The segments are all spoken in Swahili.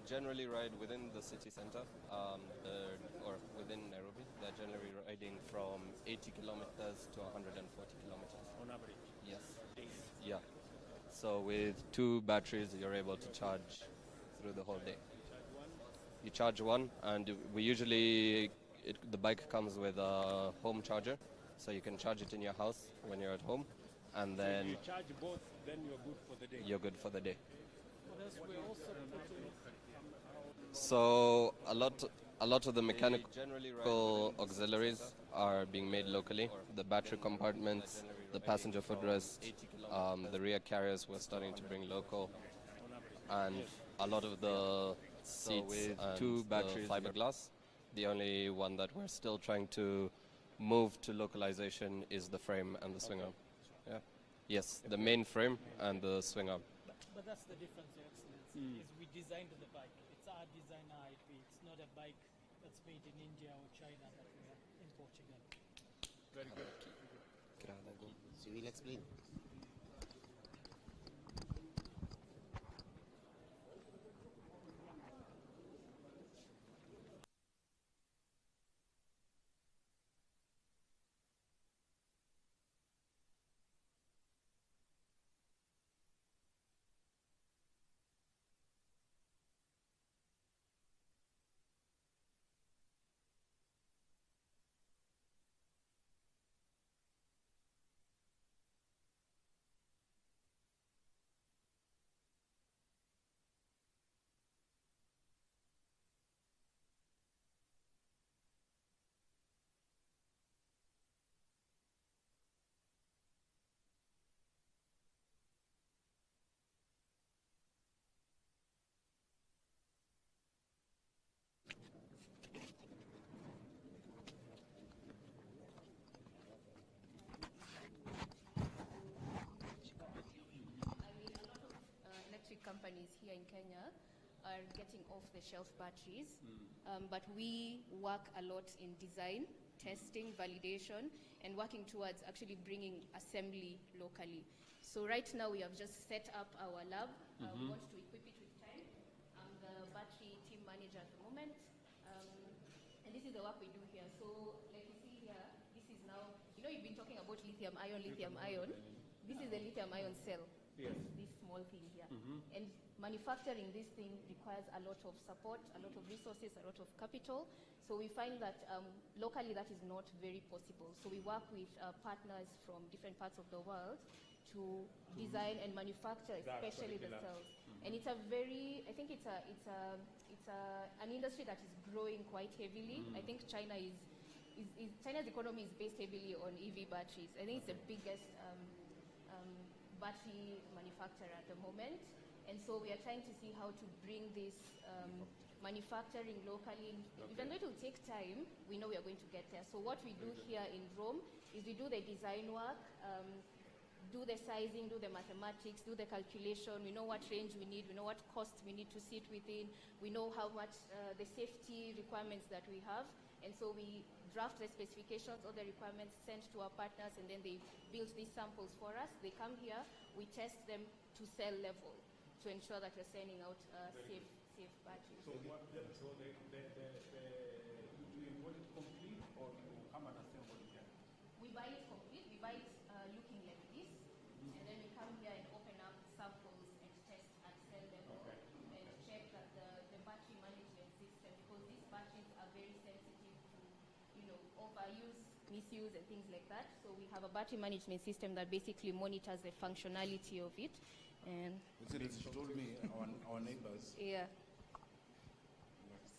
generally ride within the city center, or within Nairobi. They're generally riding from 80 kilometers to 140 kilometers. On average? Yes. Days? Yeah. So with 2 batteries, you're able to charge through the whole day. You charge one, and we usually, the bike comes with a home charger, so you can charge it in your house when you're at home, and then So if you charge both, then you're good for the day? you're good for the day. What else we're also putting So a lot of the mechanical auxiliaries are being made locally. The battery compartments, the passenger footrest, the rear carriers we're starting to bring local, and a lot of the seats and 2 batteries, fiberglass. The only one that we're still trying to move to localization is the frame and the swing arm. Yeah. Yes, the main frame and the swing arm. But that's the difference, Your Excellency, is we designed the bike. It's our designer IP. It's not a bike that's made in India or China that we are importing in. Very good. So we'll explain. Electric companies here in Kenya are getting off-the-shelf batteries, but we work a lot in design, testing, validation, and working towards actually bringing assembly locally. So right now we have just set up our lab. We want to equip it with time. I'm the battery team manager at the moment, and this is the work we do here. So like you see here, this is now, you've been talking about lithium ion. This is the lithium ion cell. Yes. This small thing here. And manufacturing this thing requires a lot of support, a lot of resources, a lot of capital. So we find that locally that is not very possible. So we work with partners from different parts of the world to design and manufacture, especially the cells. And it's a very, I think it's an industry that is growing quite heavily. I think China's economy is based heavily on EV batteries. I think it's the biggest battery manufacturer at the moment, and so we are trying to see how to bring this manufacturing locally. Even though it will take time, we know we are going to get there. So what we do here in Rome is we do the design work, do the sizing, do the mathematics, do the calculation. We know what range we need, we know what cost we need to sit within, we know how much the safety requirements that we have. And so we draft the specifications, all the requirements, sent to our partners, and then they build these samples for us. They come here, we test them to cell level to ensure that we're sending out safe batteries. So, do you import it complete, or you come and assemble it here? We buy it complete. We buy it looking like this, and then we come here and open up samples and test at cell level, and check that the battery management system, because these batteries are very sensitive to overuse, misuse, and things like that. So we have a battery management system that basically monitors the functionality of it. And she told me our neighbors. Yeah.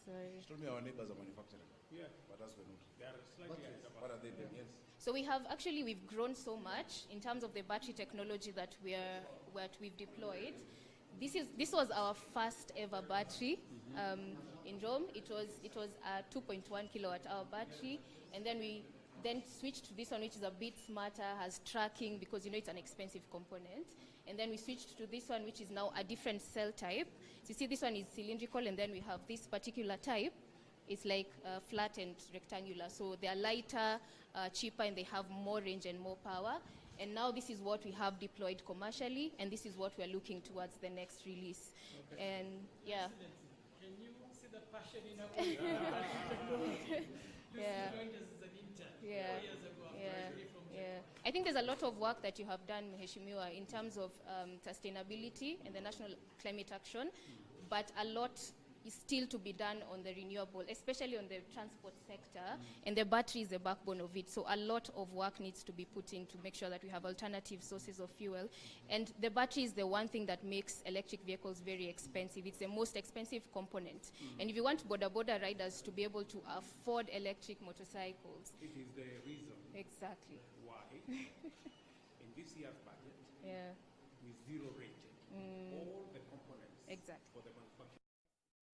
Sorry. She told me our neighbors are manufacturing. Yeah. But us we're not. They are slightly ahead of us. What are they doing? Yes. So we've grown so much in terms of the battery technology that we've deployed. This was our first ever battery in Rome. It was a 2.1 kilowatt hour battery, and then we switched to this one, which is a bit smarter, has tracking, because it's an expensive component. And then we switched to this one, which is now a different cell type. So you see, this one is cylindrical, and then we have this particular type. It's like flat and rectangular. So they are lighter, cheaper, and they have more range and more power. And now this is what we have deployed commercially, and this is what we are looking towards the next release. Okay. And yeah. the passion in our Lucy Yeah. joined us as an intern Yeah. 4 years ago after Yeah, actually from yeah. I think there's a lot of work that you have done, Mheshimiwa, in terms of sustainability and the national climate action, but a lot is still to be done on the renewable, especially on the transport sector, and the battery is the backbone of it. So a lot of work needs to be put in to make sure that we have alternative sources of fuel. And the battery is the one thing that makes electric vehicles very expensive. It's the most expensive component. And if you want border riders to be able to afford electric motorcycles, It is the reason exactly. why in this year's budget Yeah, we zero rated all the components exactly. for the manufacturing.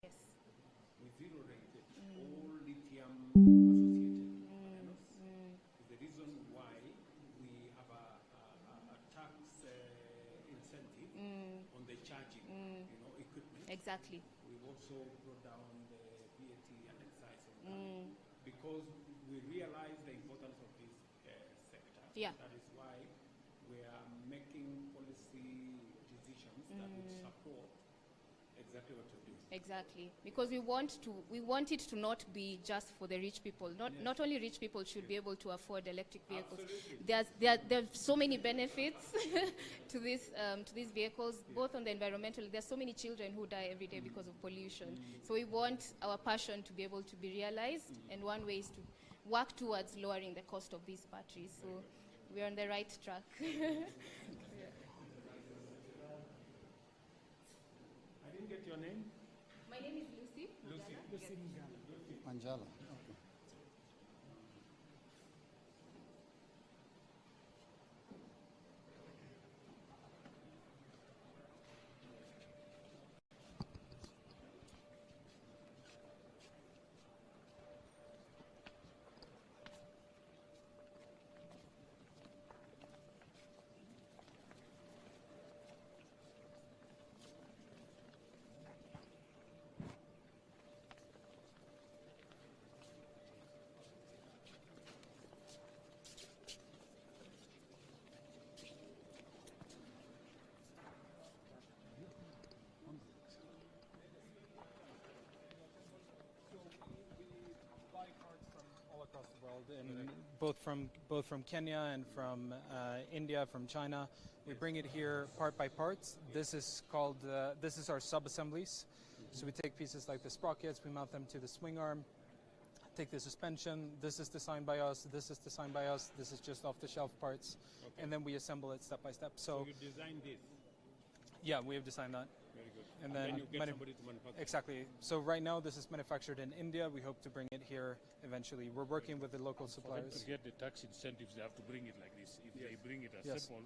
Yes. We zero rated all lithium associated panels. Is the reason why we have a tax incentive on the charging, equipment. Exactly. We've also brought down the VAT and excise on that because we realize the importance of this sector. Yeah. That is why we are making policy decisions that would support exactly what you're doing. Exactly, because we want it to not be just for the rich people. Not only rich people should be able to afford electric vehicles. There are so many benefits to these vehicles, both on the environmental. There's so many children who die every day because of pollution. So we want our passion to be able to be realized, and one way is to work towards lowering the cost of these batteries. So we're on the right track. I didn't get your name. My name is Lucy. Lucy. Manjala. Okay. Buy cards from all across the world, and both from Kenya and from India, from China. We bring it here part by parts. This is called this is our sub-assemblies. So we take pieces like the sprockets, we mount them to the swing arm. Take the suspension. This is designed by us. This is designed by us. This is just off-the-shelf parts, and then we assemble it step by step. So you designed this. Yeah, we have designed that. Very good. And then you get somebody to manufacture. Exactly. So right now this is manufactured in India. We hope to bring it here eventually. We're working with the local For them suppliers. to get the tax incentives, they have to bring it like this. If they bring it as Yes. simple,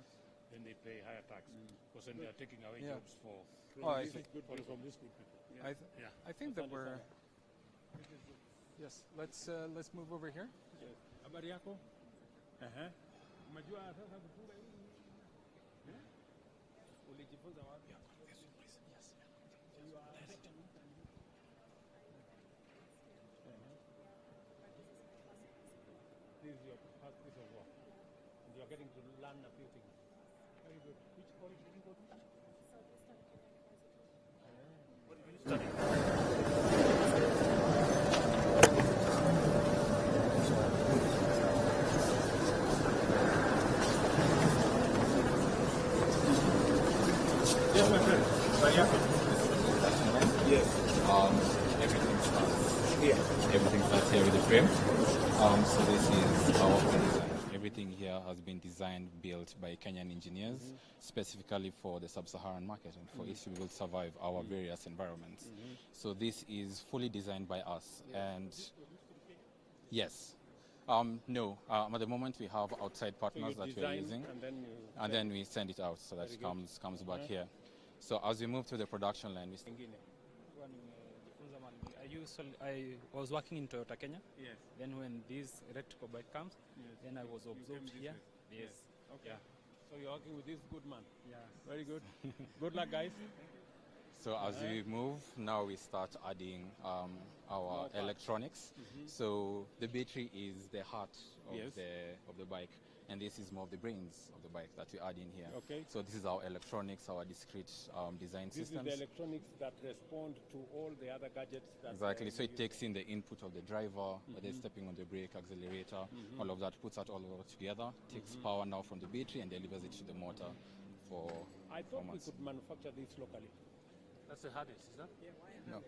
then they pay higher tax because then they are taking away Yeah. jobs for Oh, I this think- is good from these good people. Yeah. I think that we're. Yes. Let's move over here. Habari yako? Unajua sasa kufunga hii? Ulijifunza wapi? This is your first piece of work. And you are getting to learn a few things. Very good. Which college did you go to? What did you study? Yes, my friend. Habari yako? Yes. Everything starts here. Everything starts here with the frame. So this is our design. Everything here has been designed, built by Kenyan engineers, specifically for the sub-Saharan market and for it to be able to survive our various environments. So this is fully designed by us, and yes. No, at the moment we have outside partners that we are using, and then we send it out so that it comes back here. So as we move to the production line, we I was working in Toyota Kenya. Yes. Then when this electrical bike comes, then I was absorbed here. Yes. Okay. Yeah. So you're working with this good man. Yeah. Very good. Good luck, guys. So as we move, now we start adding our parts. electronics. So the battery is the heart of Yes. the bike. and this is more of the brains of the bike that we add in here. Okay. So this is our electronics, our discrete design This systems. is the electronics that respond to all the other gadgets. That, Exactly. So it takes in the input of the driver, whether it's stepping on the brake, accelerator, all of that, puts that all over together, takes power now from the battery and delivers it to the motor for I thought we performance. could manufacture this locally. That's the hardest, is that? No.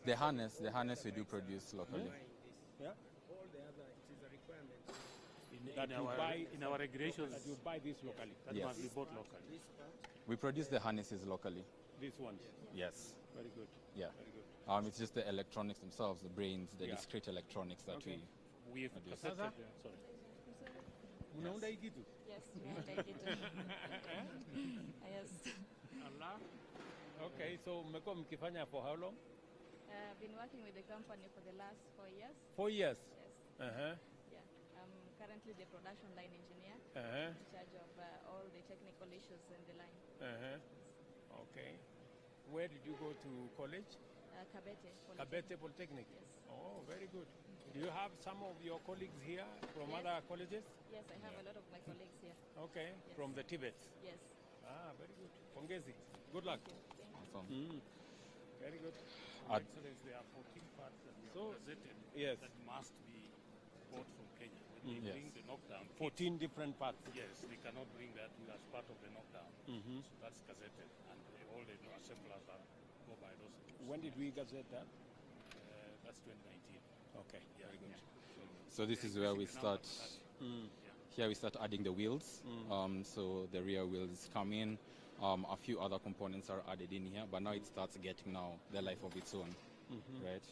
The harness we do produce locally. Yeah. All the other, it is a requirement. In our regulations, That you buy this locally. that Yes. must be bought locally. This part, We produce the harnesses locally. These ones. Yes. Very good. Yeah. Very good. It's just the electronics themselves, the brains, the Yeah. discrete electronics that Okay. We've Produce. cassetted, sorry. Unaunda hii kitu? Yes, we are digital. Yes. Allah. Okay, so mmekuwa mkifanya for how long? I've been working with the company for the last 4 years. 4 years. Yes. Uh-huh. Yeah. I'm currently the production line engineer Uh-huh. in charge of all the technical issues in the line. Uh-huh. Okay. Where did you go to college? Kabete. Kabete Polytechnic. Yes. Oh, very good. Do you have some of your colleagues here from Yes. other colleges? Yes, I have a lot of my colleagues here. Okay, Yes. from the Tibet. Yes. Ah, very good. Pongezi. Good luck. Thank you. awesome. Very good. Ad- Excellence, there are 14 parts that we So, have gazetted yes. that must be bought from Kenya. When they Yes. bring the knockdown, 14 different parts. yes, they cannot bring that as part of the knockdown. So that's gazetted, and all the assemblers are go by those rules. When did we gazette that? That's 2019. Okay, very good. So this is where we start. Here we start adding the wheels. So the rear wheels come in. A few other components are added in here, but now it starts getting now the life of its own, right?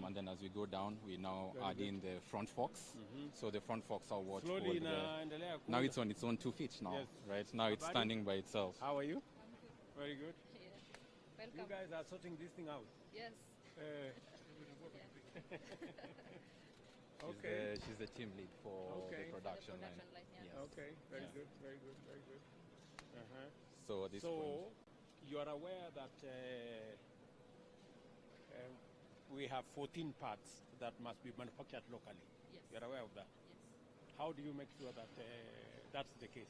And then as we go down, we now add in the front forks. So the front forks are what Slowly hold the, inaendelea now kuunda. it's on its own 2 feet now, Yes. right? Now it's Habari? standing by itself. How are you? Very good. Yeah. You Welcome. guys are sorting this thing out. Yes. Uh, She's okay. she's the team lead for Okay. the production line. Production line, yeah. Yes. Okay, very Yeah. good, very good, very good. Uh-huh. So at this So, point, you are aware that we have 14 parts that must be manufactured locally. Yes. You are aware of that? Yes. How do you make sure that that's the case?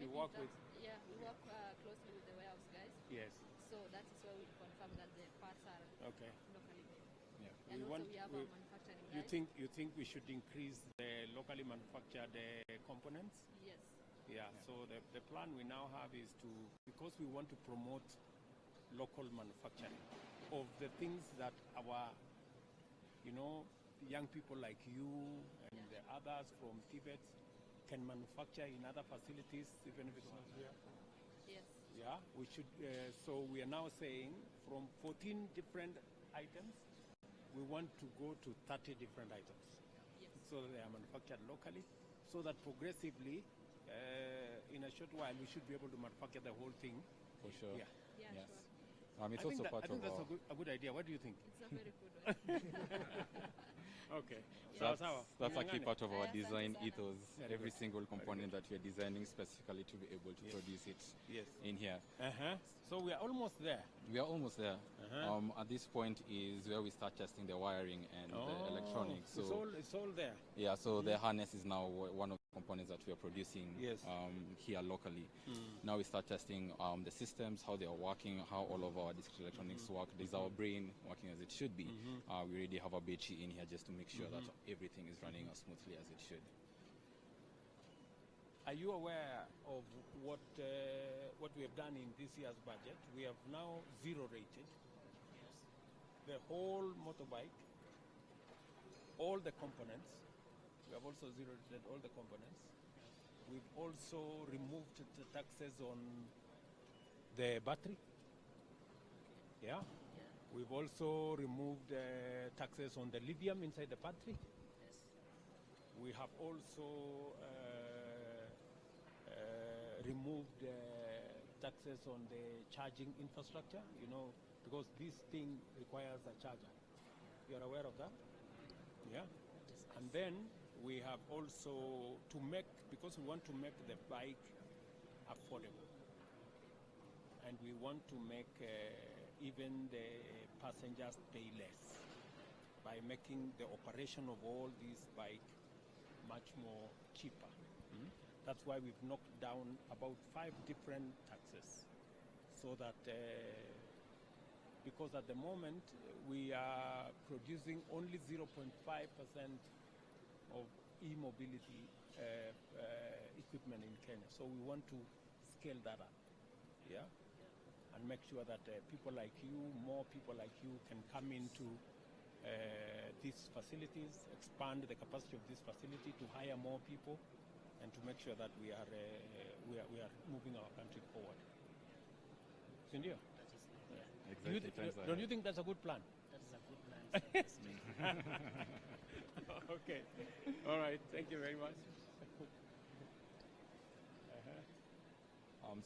You Maybe work that- with- Yeah, we work closely with the warehouse guys. Yes. So that is where we confirm that the parts are Okay. locally made. yeah. And We also want- we have we- our manufacturing You guys. think we should increase the locally manufactured components? Yes. Yeah, so the plan we now have is to, because we want to promote local manufacturing of the things that our, young people like you and the others from Tibet can manufacture in other facilities, even if it's not here. Yes. Yeah, we should, so we are now saying from 14 different items, we want to go to 30 different items. Yes. So they are manufactured locally, so that progressively, in a short while, we should be able to manufacture the whole thing. For sure. Yeah. Yeah, Yes. sure. It's also part I think of that's our. a good idea. What do you think? It's a very good one. Okay. That's, Sawa, sawa. that's actually Ng'ang'ane. part of our Yes, design understand. ethos. Very Every good. single component that we are designing specifically to be able to Yes. produce it Yes. in here. Uh-huh. So we are almost there. We are almost there. Uh-huh. At this point is where we start testing the wiring and the electronics. So It's all there. yeah, so the harness is now one of the components that we are producing Yes. here locally. Now we start testing the systems, how they are working, how all of our discrete electronics work. Is our brain working as it should be? We already have a battery in here just to make sure that everything is running as smoothly as it should. Are you aware of what we have done in this year's budget? We have now zero rated the whole motorbike, all the components. We have also zero rated all the components. We've also removed the taxes on the battery. Yeah. We've also removed taxes on the lithium inside the battery. We have also removed taxes on the charging infrastructure, because this thing requires a charger. You are aware of that? Yeah. And then we have also because we want to make the bike affordable. And we want to make even the passengers pay less by making the operation of all these bike much more cheaper. That's why we've knocked down about 5 different taxes, so that because at the moment we are producing only 0.5% of e-mobility equipment in Kenya. So we want to scale that up, yeah, and make sure that people like you, more people like you, can come into these facilities, expand the capacity of this facility to hire more people, and to make sure that we are moving our country forward. Sindio? Exactly. Don't you think that's a good plan? That is a good plan. Okay. All right. Thank you very much.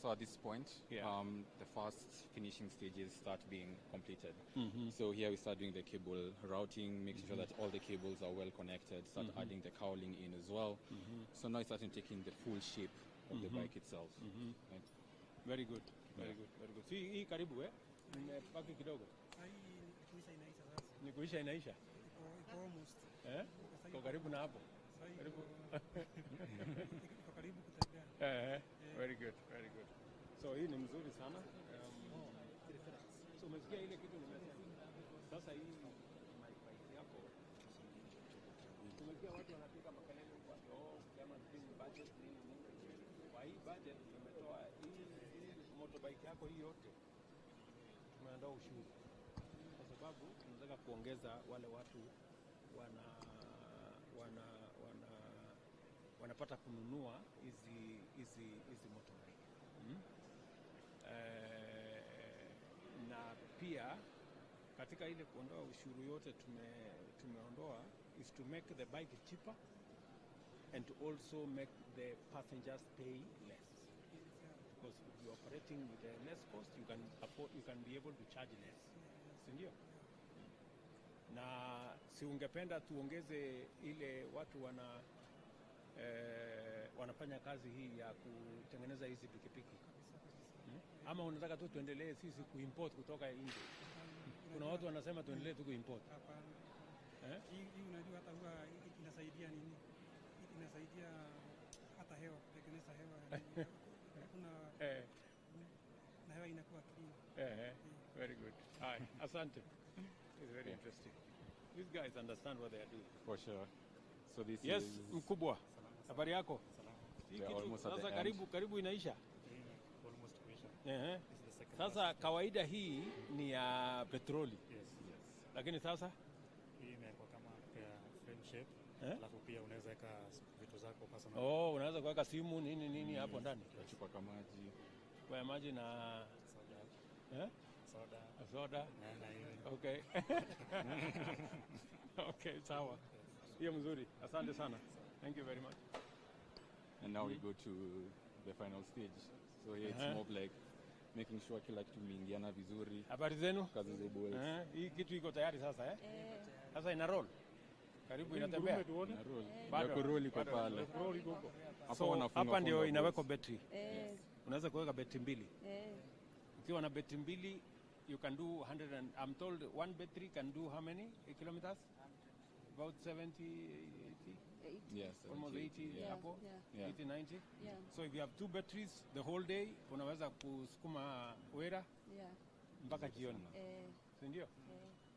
So at this point, Yeah. the first finishing stages start being completed. So here we start doing the cable routing, making sure that all the cables are well connected, start adding the cowling in as well. So now it's starting taking the full shape of the bike itself. Right? Very good. Very good. Very good. See, hii karibu nimepaki kidogo. Ni kuisha inaisha. Kwa karibu na hapo. Karibu. Very good, very good. So hii ni mzuri sana. So umesikia ile kitu nimesema. Sasa hii bike yako. Tumesikia watu wanapiga makelele huko kama budget nini. Kwa hii budget tumetoa hii motorbike yako hii yote. Tumeandaa ushuru. Kwa sababu tunataka kuongeza wale watu wanapata kununua hizi motorbike. Na pia katika ile kuondoa ushuru yote tumeondoa is to make the bike cheaper and to also make the passengers pay less. Because if you're operating with a less cost, you can be able to charge less. Sindio? Na si ungependa tuongeze ile watu wanafanya kazi hii ya kutengeneza hizi pikipiki? Ama unataka tu tuendelee sisi kuimport kutoka nje? Kuna watu wanasema tuendelee tu kuimport. Hii unajua hata huwa inasaidia nini? Inasaidia hata hewa, kutengeneza hewa. Kuna na hewa inakuwa clean. Very good. Hi, asante. It's very interesting. These guys understand what they are doing. For sure. So this Yes, is mkubwa. Habari yako? We are almost at the Sasa end. karibu inaisha. Almost kuisha. Sasa kawaida hii ni ya petroli. Yes. Lakini sasa Hii imekuwa kama frame shape. Alafu pia unaweza weka vitu zako personal. unaweza kuweka simu nini hapo ndani. chupa kama maji. Kwa maji na soda. Na hiyo. Okay. Okay, sawa. Hiyo mzuri. Asante sana. Thank you very much. And now we go to the final stage. So here it's more like making sure kila kitu imeingiana vizuri. Habari zenu? Kazi za bora. Hii kitu iko tayari sasa Sasa ina roll. Karibu inatembea. Ina roll. Bado roll iko pale. Hapa ndio inawekwa battery. Unaweza kuweka battery mbili. Ukiwa na battery mbili you can do 100 and I'm told one battery can do how many kilometers? About 70, 80? Yes, almost 80 hapo. 80, 90. So if you have 2 batteries the whole day unaweza kusukuma wera mpaka jioni. Sindio?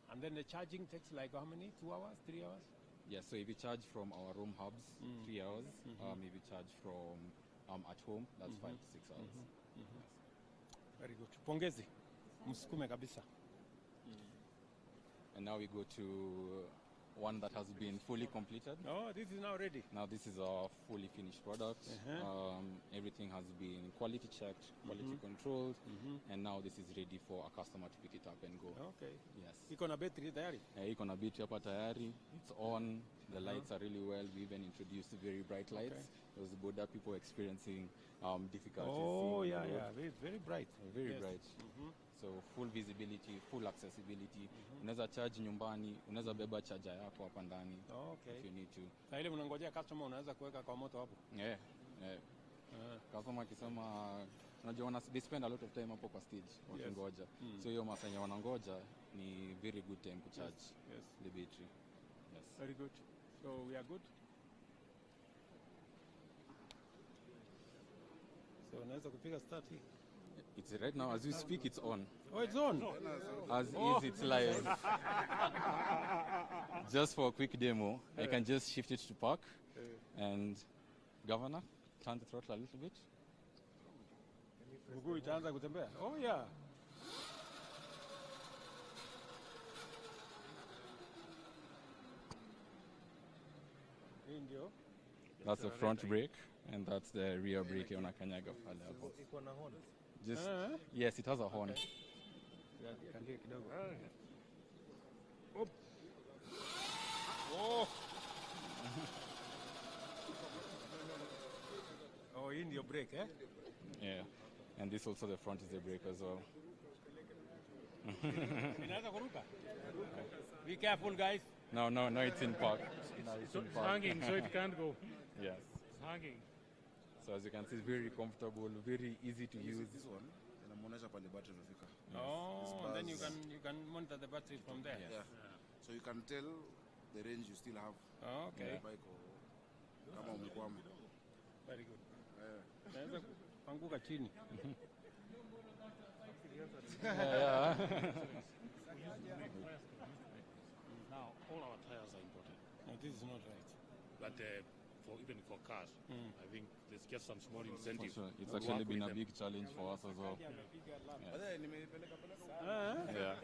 And then the charging takes like how many? 2 hours? 3 hours? Yeah, so if you charge from our room hubs, 3 hours. If you charge from at home, that's 5 to 6 hours. Yes. Very good. Pongezi. Msukume kabisa. And now we go to one that has been fully completed. Oh, this is now ready. Now this is our fully finished product. Everything has been quality checked, quality controlled, and now this is ready for a customer to pick it up and go. Okay. Yes. Iko na battery tayari? Iko na battery hapa tayari. It's on. The lights are really well. We even introduced very bright lights. Those border people experiencing difficulties. Oh, seeing yeah, the road. yeah. Very, very bright. Very bright. So full visibility, full accessibility. Unaweza charge nyumbani, unaweza beba charger yako hapa ndani. Okay. If you need to. Na ile mnangojea customer unaweza kuweka kwa moto hapo. Customer akisema unajua they spend a lot of time hapo kwa stage wakingoja. So hiyo masaa yenye wanangoja ni very good time to charge the battery. Yes. Very good. So we are good. So unaweza kupiga start hii. It's right now, as you speak, it's on. Oh, it's on. As is, it's live. Just for a quick demo, I can just shift it to park. And Governor, turn the throttle a little bit. Mguu itaanza kutembea. Oh yeah. Hii ndio. That's the front brake, and that's the rear brake on a kanyaga pale hapo. Iko na horn. Just yes, it has a horn. Kandia kidogo. Op. Oh. Oh, hii ndio brake, eh? Yeah, and this also the front is the brake as well. Inaanza kuruka. Be careful, guys. No, it's in park. No, it's in park. Hanging, so it can't go. Yes. It's hanging. So as you can see, it's very comfortable, very easy to use. This one, inamuonesha pale battery imefika. Oh, and then you can monitor the battery from there. Yeah. So you can tell the range you still have. Oh, okay. Bike kama umekwama. Very good. Naweza kuanguka chini. Yeah. Now, all our tires are imported. No, this is not right. But even for cars, I think there's just some small incentive. Sure. It's actually been a big challenge for us as well. Yeah. Yeah.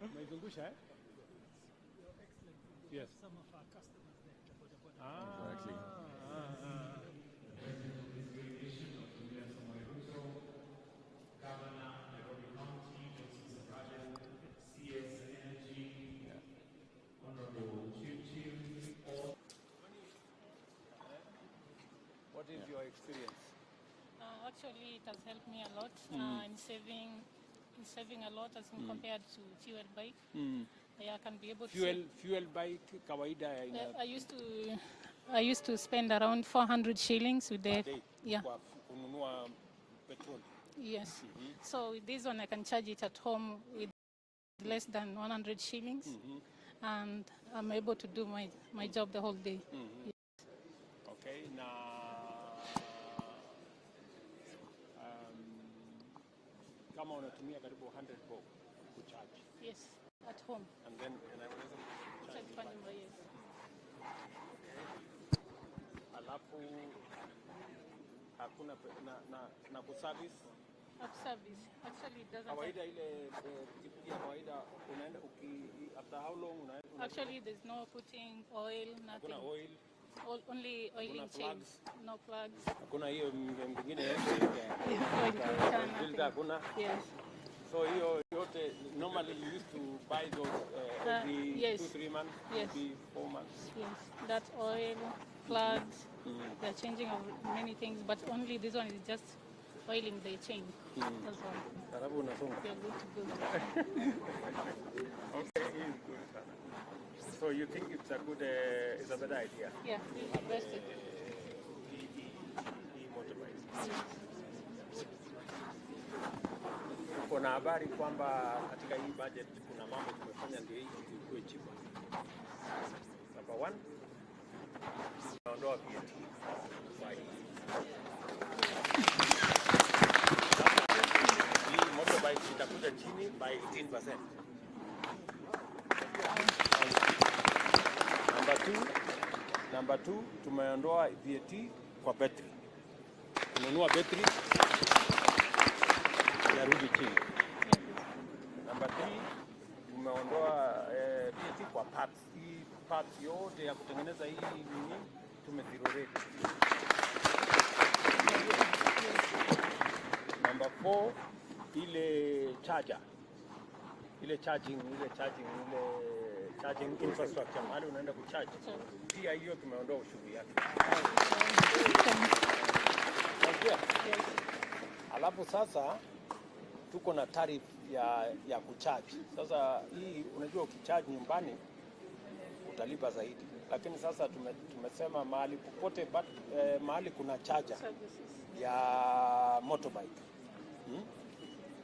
Umeizungusha, eh? Yes. Some of our customers there. Exactly. What is your experience? Actually, it has helped me a lot in saving a lot as compared to fuel bike. I can be able to Fuel bike kawaida ina I used to spend around 400 shillings with the kwa kununua petrol. Yes. So with this one I can charge it at home with less than 100 shillings, and I'm able to do my job the whole day. Okay, na kama unatumia karibu 100 bob kucharge. Yes, at home. And then unaweza Charge kwa nyumba, yes. Alafu hakuna na kuservice. At service. Actually, it doesn't. Kawaida ile pikipiki ya kawaida unaenda after how long unaenda? Actually, there's no putting oil, nothing. Hakuna oil. Only oiling chains. No plugs. Hakuna hiyo mwingine Oil filter, nothing. hakuna. Yes. So hiyo yote normally you used to buy those every yes. 2-3 months, Yes. maybe 4 months. Yes, that oil, plugs, they're changing of many things, but only this one is just oiling the chain. That's all. Alafu unasonga. You're good to go. Okay, it's good. So you think it's a good, it's a better idea? Yeah, this is the best. E-motorbike. Uko na habari kwamba katika hii budget kuna mambo tumefanya ndio hii ikuwe cheaper. Number 1, tunaondoa VAT. Hii motorbike itakuja chini by 18%. Number 2, tumeondoa VAT kwa battery. Kununua battery inarudi chini. Number 3, tumeondoa VAT kwa parts. Hii parts yote ya kutengeneza hii nini tumezero rate. Number 4, ile charging infrastructure mahali unaenda kucharge. Pia hiyo tumeondoa ushuru yake. Alafu sasa tuko na tariff ya kucharge. Sasa hii unajua ukicharge nyumbani utalipa zaidi. Lakini sasa tumesema mahali popote mahali kuna charger ya motorbike.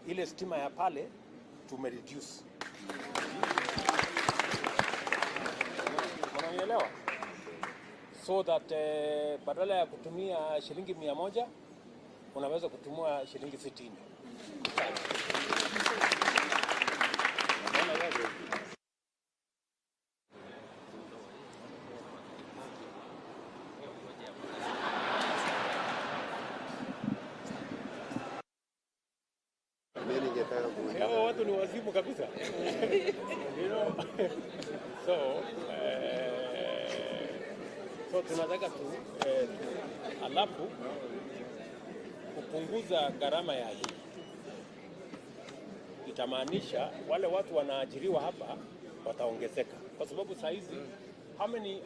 Ile stima ya pale tumereduce. Unaelewa? So that badala ya kutumia shilingi 100 unaweza kutumia shilingi 60. Hawa watu ni wazimu kabisa. You know? So tunataka alafu kupunguza gharama ya hii. Itamaanisha wale watu wanaajiriwa hapa wataongezeka. Kwa sababu saa hizi how many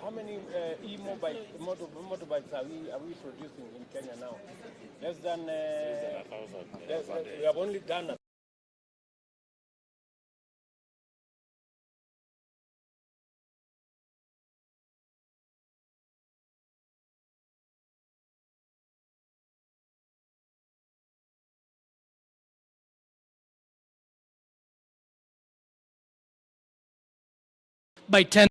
motorbikes are we producing in Kenya now? Less than 1,000. We have only done by 10.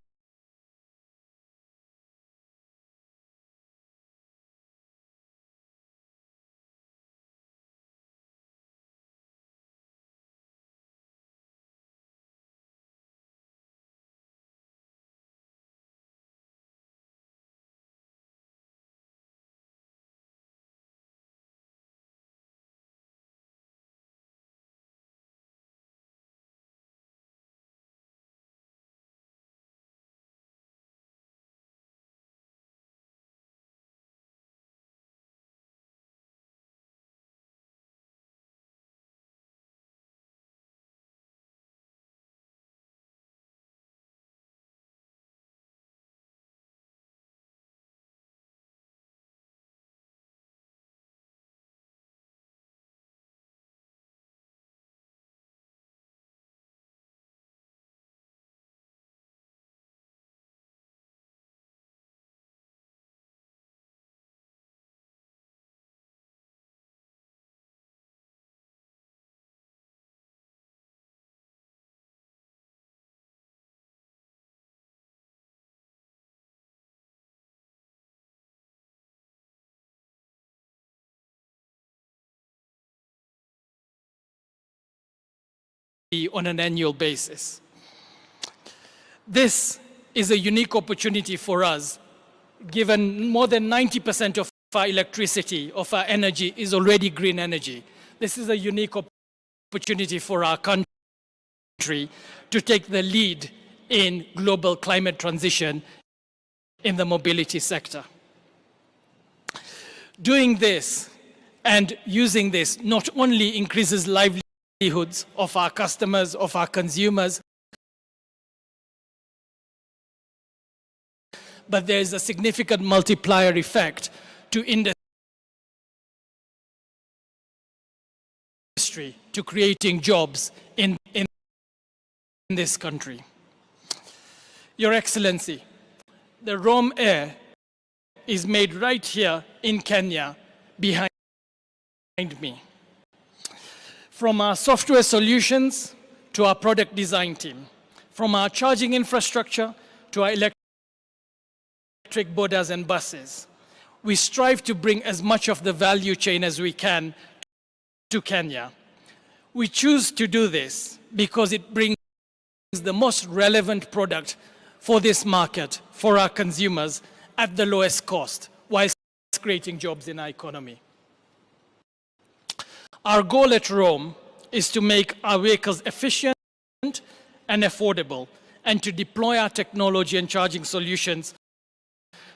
On an annual basis. This is a unique opportunity for us, given more than 90% of our electricity, of our energy, is already green energy. This is a unique opportunity for our country to take the lead in global climate transition in the mobility sector. Doing this and using this not only increases livelihoods of our customers, of our consumers, but there is a significant multiplier effect to industry, to creating jobs in this country. Your Excellency, the Rome Air is made right here in Kenya behind me. From our software solutions to our product design team, from our charging infrastructure to our electric boarders and buses, we strive to bring as much of the value chain as we can to Kenya. We choose to do this because it brings the most relevant product for this market, for our consumers, at the lowest cost, whilst creating jobs in our economy. Our goal at Rome is to make our vehicles efficient and affordable, and to deploy our technology and charging solutions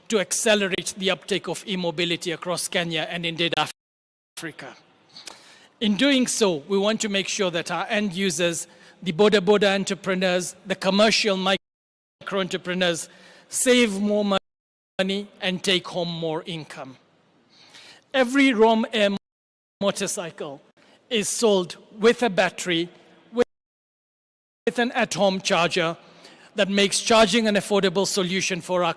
to accelerate the uptake of e-mobility across Kenya and indeed Africa. In doing so, we want to make sure that our end users, the boda entrepreneurs, the commercial micro entrepreneurs, save more money and take home more income. Every Rome Air motorcycle is sold with a battery, with an at-home charger that makes charging an affordable solution for our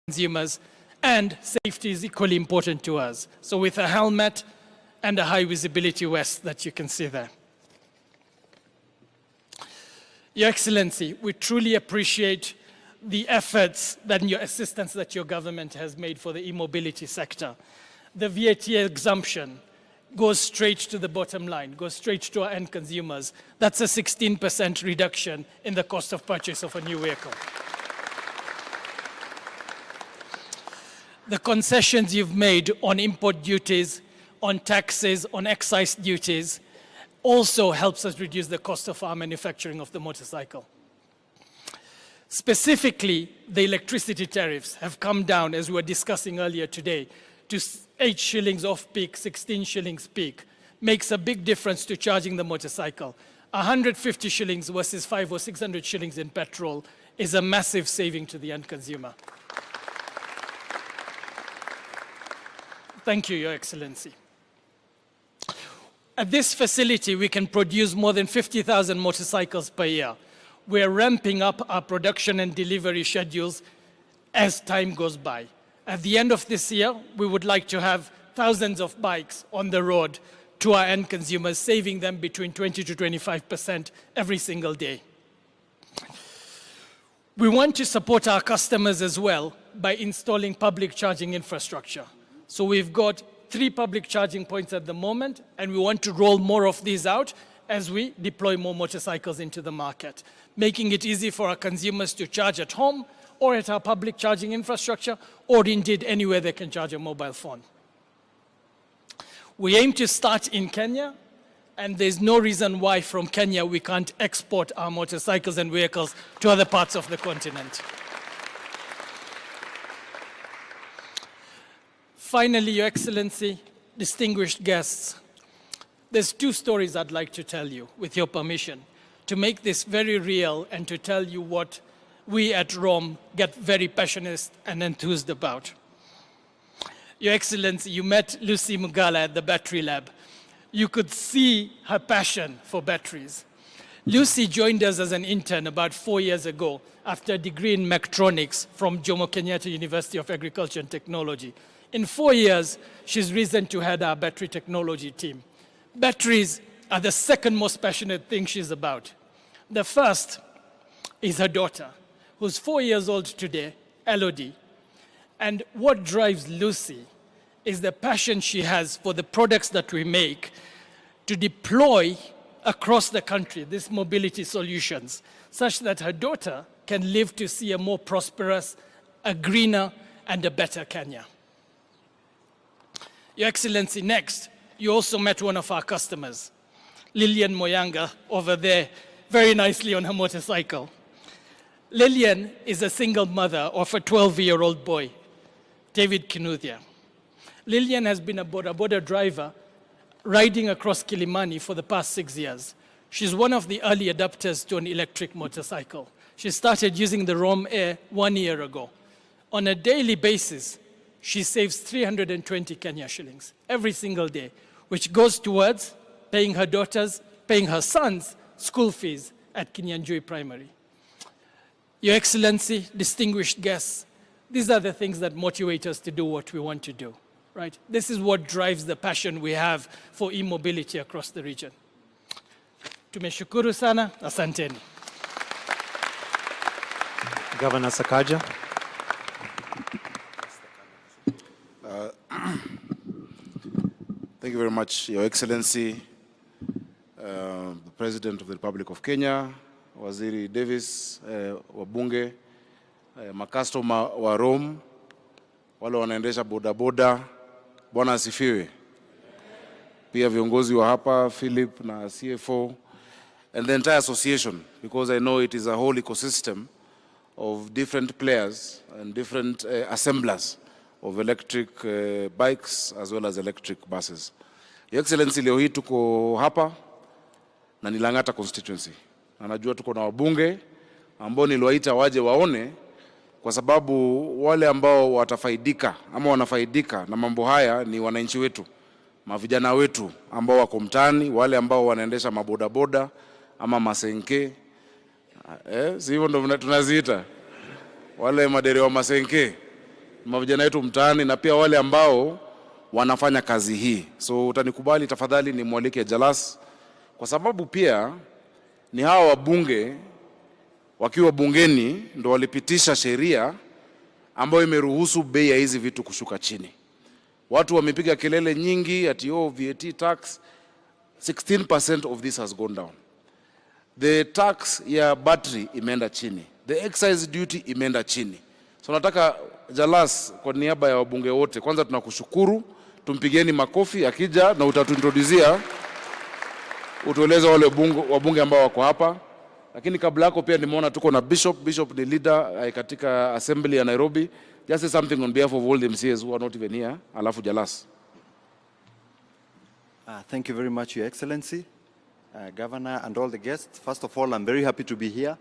consumers, and safety is equally important to us. So with a helmet and a high visibility vest that you can see there. Your Excellency, we truly appreciate the efforts and your assistance that your government has made for the e-mobility sector. the VAT exemption goes straight to the bottom line, goes straight to our end consumers. That's a 16% reduction in the cost of purchase of a new vehicle. The concessions you've made on import duties, on taxes, on excise duties, also helps us reduce the cost of our manufacturing of the motorcycle. Specifically, the electricity tariffs have come down, as we were discussing earlier today, to 8 shillings off peak, 16 shillings peak. Makes a big difference to charging the motorcycle. 150 shillings versus 500 or 600 shillings in petrol is a massive saving to the end consumer. Thank you, Your Excellency. At this facility, we can produce more than 50,000 motorcycles per year. We're ramping up our production and delivery schedules as time goes by. At the end of this year, we would like to have thousands of bikes on the road to our end consumers, saving them between 20 to 25% every single day. We want to support our customers as well by installing public charging infrastructure. So we've got 3 public charging points at the moment, and we want to roll more of these out as we deploy more motorcycles into the market, making it easy for our consumers to charge at home or at our public charging infrastructure, or indeed anywhere they can charge a mobile phone. We aim to start in Kenya, and there's no reason why from Kenya we can't export our motorcycles and vehicles to other parts of the continent. Finally, Your Excellency, distinguished guests, there's 2 stories I'd like to tell you, with your permission, to make this very real and to tell you what we at ROM get very passionate and enthused about. Your Excellency, you met Lucy Mugala at the Battery Lab. You could see her passion for batteries. Lucy joined us as an intern about 4 years ago after a degree in mechatronics from Jomo Kenyatta University of Agriculture and Technology. In 4 years, she's risen to head our battery technology team. Batteries are the second most passionate thing she's about. The first is her daughter, who's 4 years old today, Elodie. And what drives Lucy is the passion she has for the products that we make to deploy across the country, these mobility solutions, such that her daughter can live to see a more prosperous, a greener, and a better Kenya. Your Excellency, next, you also met one of our customers, Lillian Moyanga, over there, very nicely on her motorcycle. Lillian is a single mother of a 12-year-old boy, David Kinuthia. Lillian has been a boda driver riding across Kilimani for the past 6 years. She's one of the early adopters to an electric motorcycle. She started using the ROM Air 1 year ago. On a daily basis, she saves 320 Kenya shillings every single day, which goes towards paying her daughters, paying her sons school fees at Kinyanjui Primary. Your Excellency, distinguished guests, these are the things that motivate us to do what we want to do, right? This is what drives the passion we have for e-mobility across the region. Tumeshukuru sana, asanteni. Governor Sakaja. Thank you very much, Your Excellency, the President of the Republic of Kenya, Waziri Davis, wabunge, makastoma wa ROM, wale wanaendesha bodaboda, Bwana asifiwe. Pia viongozi wa hapa, Philip na CFO, and the entire association, because I know it is a whole ecosystem of different players and different assemblers of electric bikes as well as electric buses. Your Excellency, leo hii tuko hapa na Lang'ata constituency. Na najua tuko na wabunge ambao niliwaita waje waone, kwa sababu wale ambao watafaidika ama wanafaidika na mambo haya ni wananchi wetu, mavijana wetu ambao wako mtaani, wale ambao wanaendesha mabodaboda ama masenke. Si hivyo ndo tunaziita wale madereva masenke, mavijana wetu mtaani, na pia wale ambao wanafanya kazi hii. So utanikubali tafadhali ni mwalike Jalas, kwa sababu pia ni hawa wabunge wakiwa bungeni ndo walipitisha sheria ambayo imeruhusu bei ya hizi vitu kushuka chini. Watu wamepiga kelele nyingi ati VAT tax. 16% of this has gone down. The tax ya battery imeenda chini. The excise duty imeenda chini. So nataka Jalas kwa niaba ya wabunge wote, kwanza tunakushukuru, tumpigeni makofi akija na utatuintroduzia, utueleze wale wabunge ambao wako hapa. Lakini kabla yako pia nimeona tuko na Bishop ni leader katika assembly ya Nairobi. Just say something on behalf of all the MCAs who are not even here. Alafu Jalas. Thank you very much, Your Excellency, Governor, and all the guests. First of all, I'm very happy to be here.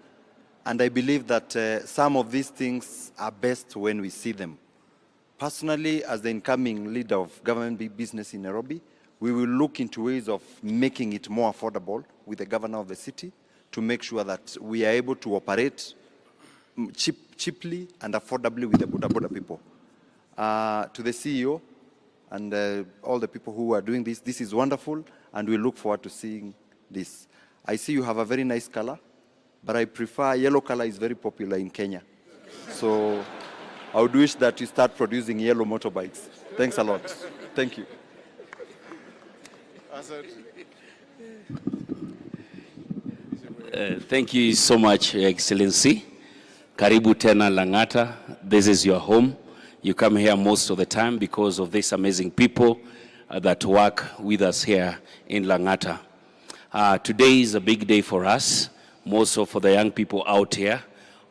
And I believe that some of these things are best when we see them. Personally, as the incoming leader of government business in Nairobi, we will look into ways of making it more affordable with the governor of the city to make sure that we are able to operate cheaply and affordably with the Boda people. To the CEO and all the people who are doing this, this is wonderful, and we look forward to seeing this. I see you have a very nice color, but I prefer yellow color is very popular in Kenya. So I would wish that you start producing yellow motorbikes. Thanks a lot. Thank you. Thank you so much, Your Excellency. Karibu tena Langata. This is your home. You come here most of the time because of these amazing people that work with us here in Langata. Today is a big day for us, more so for the young people out here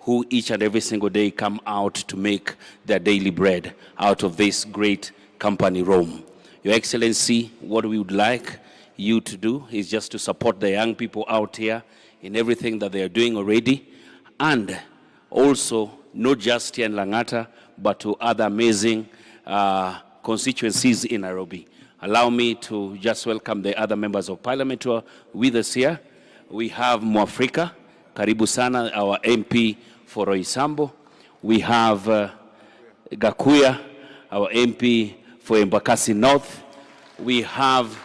who each and every single day come out to make their daily bread out of this great company, Rome. Your Excellency, what we would like you to do is just to support the young people out here in everything that they are doing already, and also not just here in Langata, but to other amazing constituencies in Nairobi. Allow me to just welcome the other members of parliament who are with us here. We have Mwafrika, karibu sana, our MP for Roysambu. We have Gakuya, our MP for Embakasi North. We have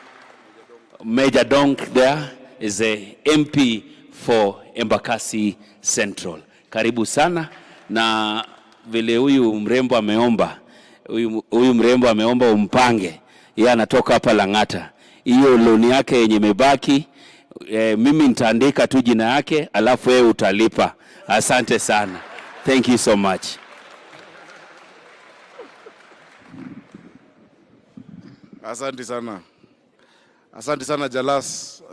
Major Donk there, is a MP for Embakasi Central. Karibu sana, na vile huyu mrembo ameomba umpange, yeye anatoka hapa Langata. Hiyo loan yake yenye imebaki, mimi nitaandika tu jina yake alafu wewe utalipa. Asante sana. Thank you so much. Asante sana. Asante sana Jalas.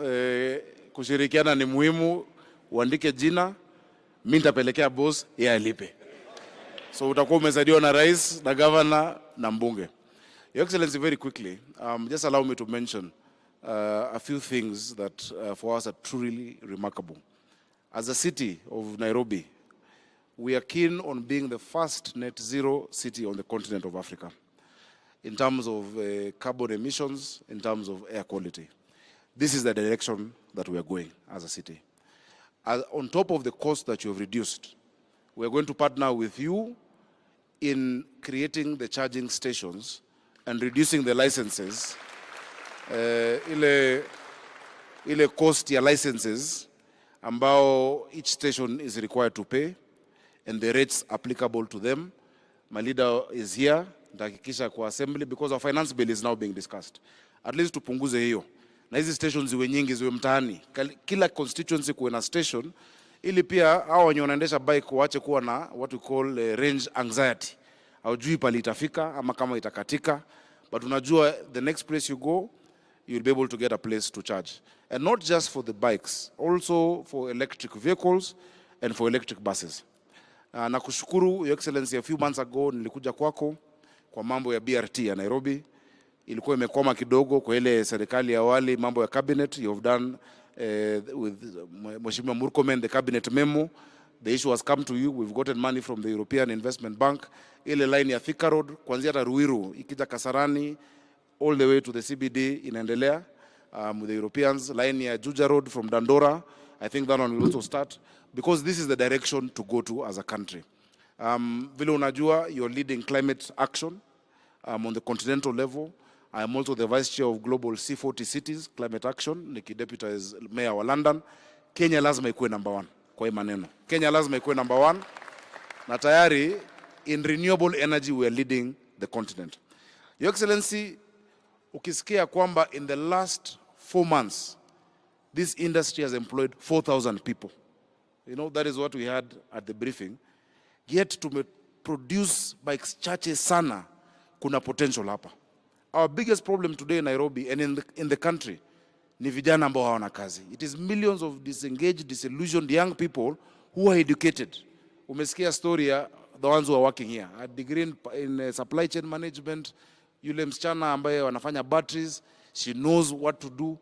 Kushirikiana ni muhimu, uandike jina, mimi nitapelekea boss, yeye alipe. So utakuwa umesaidiwa na rais, na governor, na mbunge. Your Excellency, very quickly, just allow me to mention a few things that for us are truly remarkable. As a city of Nairobi, we are keen on being the first net zero city on the continent of Africa in terms of carbon emissions, in terms of air quality. This is the direction that we are going as a city. On top of the cost that you have reduced, we are going to partner with you in creating the charging stations and reducing the licenses, ile cost ya licenses ambao each station is required to pay, and the rates applicable to them. My leader is here, nitahakikisha kwa assembly, because our finance bill is now being discussed. At least tupunguze hiyo. Na hizi stations ziwe nyingi, ziwe mtaani. Kila constituency kuwe na station, ili pia hao wenye wanaendesha bike waache kuwa na what we call range anxiety. Haujui pali itafika ama kama itakatika, but unajua the next place you go, you'll be able to get a place to charge. And not just for the bikes, also for electric vehicles and for electric buses. Na kushukuru, Your Excellency, a few months ago nilikuja kwako kwa mambo ya BRT ya Nairobi. Ilikuwa imekwama kidogo kwa ile serikali ya awali, mambo ya cabinet. You have done with Mheshimiwa Murkomen the cabinet memo. The issue has come to you. We've gotten money from the European Investment Bank. Ile line ya Thika Road kuanzia hata Ruiru ikija Kasarani all the way to the CBD inaendelea with the Europeans. Line ya Juja Road from Dandora, I think that one will also start, because this is the direction to go to as a country. Vile unajua, you're leading climate action on the continental level. I am also the Vice Chair of Global C40 Cities Climate Action, nikideputize Mayor wa London. Kenya lazima ikuwe number 1 kwa hii maneno. Kenya lazima ikuwe number 1. Na tayari in renewable energy we are leading the continent. Your Excellency, ukisikia kwamba in the last 4 months, this industry has employed 4,000 people. You know, that is what we had at the briefing. Yet to produce bikes chache sana, kuna potential hapa. Our biggest problem today in Nairobi and in the country ni vijana ambao hawana kazi. It is millions of disengaged, disillusioned young people who are educated. Umesikia story ya the ones who are working here. A degree in supply chain management, yule msichana ambaye wanafanya batteries, she knows what to do,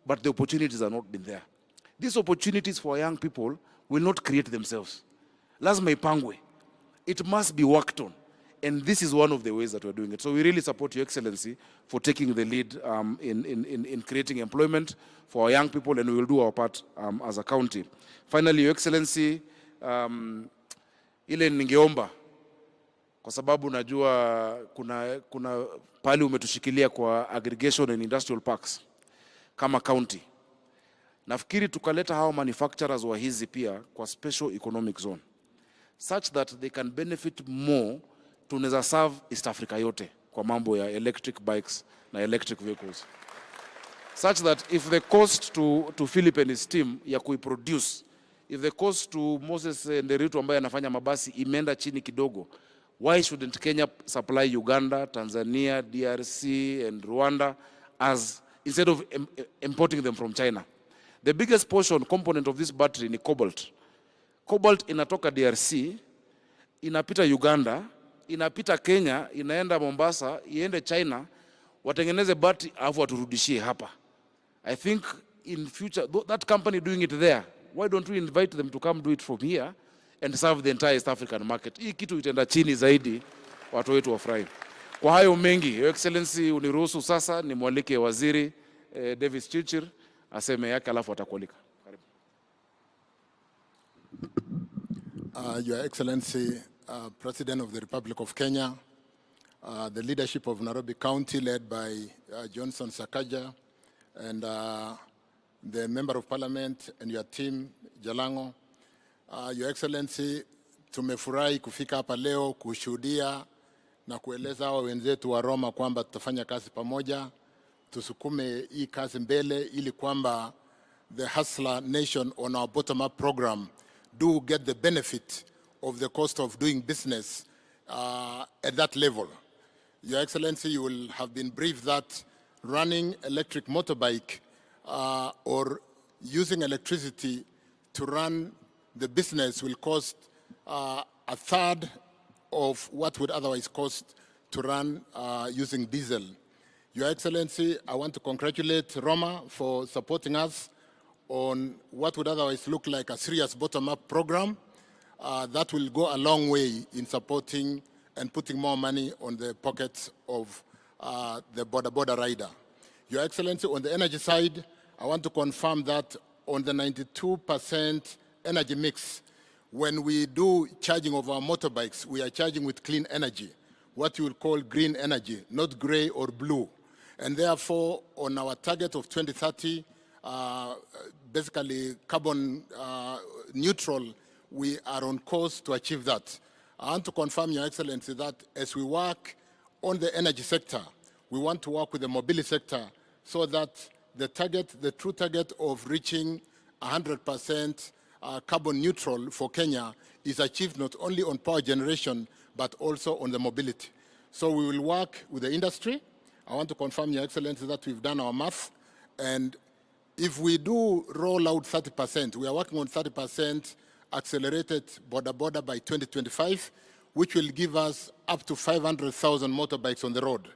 but the opportunities have not been there. These opportunities for young people will not create themselves. Lazima ipangwe. It must be worked on. And this is one of the ways that we're doing it. So we really support Your Excellency for taking the lead in creating employment for our young people, and we will do our part as a county. Finally, Your Excellency, ile ningeomba, kwa sababu najua kuna pali umetushikilia kwa aggregation and industrial parks kama county. Nafikiri tukaleta hao manufacturers wa hizi pia kwa special economic zone, such that they can benefit more. Tunaweza serve East Africa yote kwa mambo ya electric bikes na electric vehicles, such that if the cost to Philip and his team ya kuiproduce, if the cost to Moses and the Ruto ambaye anafanya mabasi imeenda chini kidogo, why shouldn't Kenya supply Uganda, Tanzania, DRC and Rwanda as instead of importing them from China? The biggest portion component of this battery ni cobalt. Cobalt inatoka DRC, inapita Uganda, inapita Kenya, inaenda Mombasa, iende China, watengeneze battery alafu waturudishie hapa. I think in future, that company doing it there, why don't we invite them to come do it from here and serve the entire East African market? Hii kitu itaenda chini zaidi, watu wetu wafurahi. Kwa hayo mengi, Your Excellency, uniruhusu sasa nimwalike Waziri Davis Chirchir aseme yake alafu atakualika. Karibu. Your Excellency, President of the Republic of Kenya, the leadership of Nairobi County led by Johnson Sakaja, and the Member of Parliament and your team, Jalango. Your Excellency, tumefurahi kufika hapa leo kushuhudia na kueleza hawa wenzetu wa Roma kwamba tutafanya kazi pamoja, tusukume hii kazi mbele ili kwamba the hustler nation on our bottom-up program do get the benefit of the cost of doing business at that level. Your Excellency, you will have been briefed that running electric motorbike or using electricity to run the business will cost a third of what would otherwise cost to run using diesel. Your Excellency, I want to congratulate Roma for supporting us on what would otherwise look like a serious bottom-up program that will go a long way in supporting and putting more money on the pockets of the border rider. Your Excellency, on the energy side, I want to confirm that on the 92% energy mix, when we do charging of our motorbikes, we are charging with clean energy, what you will call green energy, not gray or blue. And therefore, on our target of 2030, basically carbon neutral, we are on course to achieve that. I want to confirm, Your Excellency, that as we work on the energy sector, we want to work with the mobility sector so that the target, the true target of reaching 100% carbon neutral for Kenya is achieved not only on power generation, but also on the mobility. So we will work with the industry. I want to confirm, Your Excellency, that we've done our math. And if we do roll out 30%, we are working on 30% accelerated border by 2025, which will give us up to 500,000 motorbikes on the road.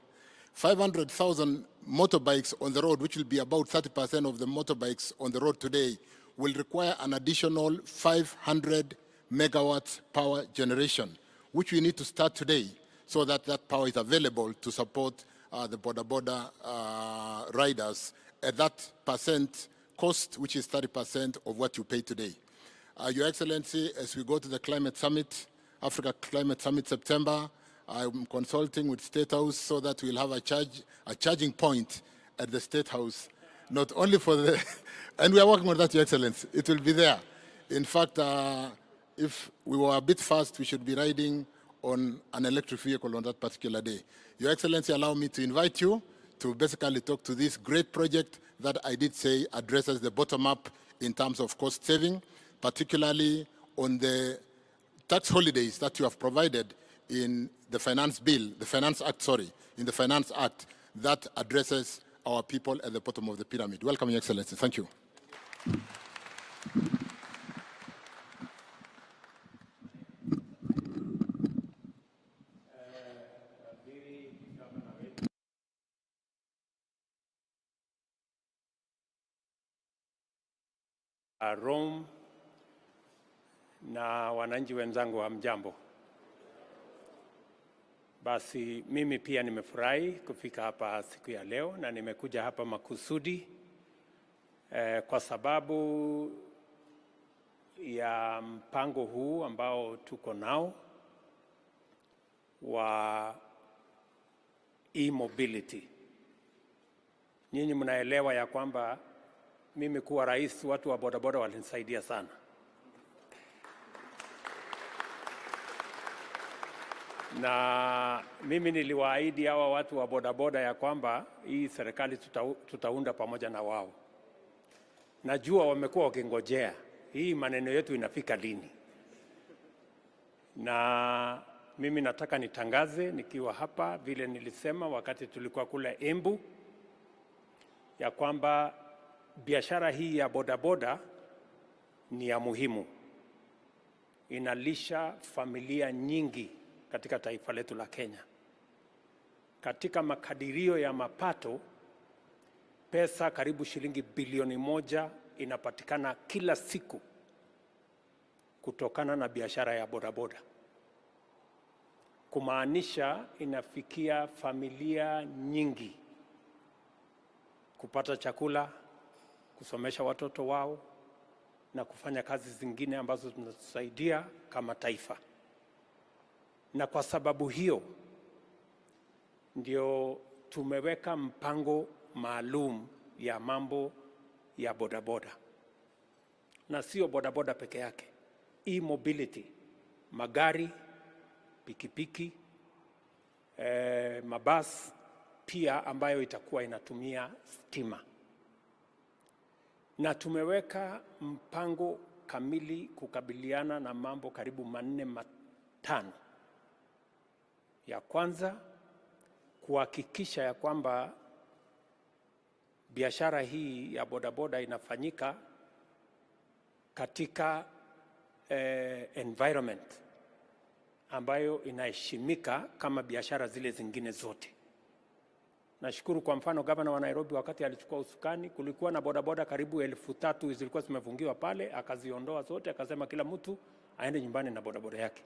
500,000 motorbikes on the road, which will be about 30% of the motorbikes on the road today, will require an additional 500 megawatt power generation, which we need to start today so that that power is available to support the border riders at that percent cost, which is 30% of what you pay today. Your Excellency, as we go to the climate summit, Africa Climate Summit September, I'm consulting with State House so that we'll have a charging point at the State House, not only for the, and we are working on that, Your Excellency. It will be there. In fact, if we were a bit fast, we should be riding on an electric vehicle on that particular day. Your Excellency, allow me to invite you to basically talk to this great project that I did say addresses the bottom up in terms of cost saving, particularly on the tax holidays that you have provided in the Finance Bill, the Finance Act, sorry, in the Finance Act that addresses our people at the bottom of the pyramid. Welcome, Your Excellency. Thank you. Rome na wananchi wenzangu wa mjambo. Basi mimi pia nimefurahi kufika hapa siku ya leo na nimekuja hapa makusudi kwa sababu ya mpango huu ambao tuko nao wa e-mobility. Nyinyi mnaelewa ya kwamba mimi kuwa rais, watu wa bodaboda walinisaidia sana. Na mimi niliwaahidi hawa watu wa bodaboda ya kwamba hii serikali tutaunda pamoja na wao. Najua wamekuwa wakingojea hii maneno yetu inafika lini. Na mimi nataka nitangaze nikiwa hapa vile nilisema wakati tulikuwa kule Embu ya kwamba biashara hii ya bodaboda ni ya muhimu. Inalisha familia nyingi katika taifa letu la Kenya. Katika makadirio ya mapato, pesa karibu shilingi bilioni 1 inapatikana kila siku kutokana na biashara ya bodaboda. Kumaanisha inafikia familia nyingi kupata chakula, kusomesha watoto wao na kufanya kazi zingine ambazo zinatusaidia kama taifa. Na kwa sababu hiyo ndio tumeweka mpango maalum ya mambo ya bodaboda. Na sio bodaboda peke yake. E-mobility, magari, pikipiki, mabasi pia ambayo itakuwa inatumia stima. Na tumeweka mpango kamili kukabiliana na mambo karibu 4-5. Ya kwanza, kuhakikisha ya kwamba biashara hii ya bodaboda inafanyika katika environment ambayo inaheshimika kama biashara zile zingine zote. Nashukuru kwa mfano gavana wa Nairobi wakati alichukua usukani, kulikuwa na bodaboda karibu 3,000 zilikuwa zimefungiwa pale, akaziondoa zote, akasema kila mtu aende nyumbani na bodaboda yake.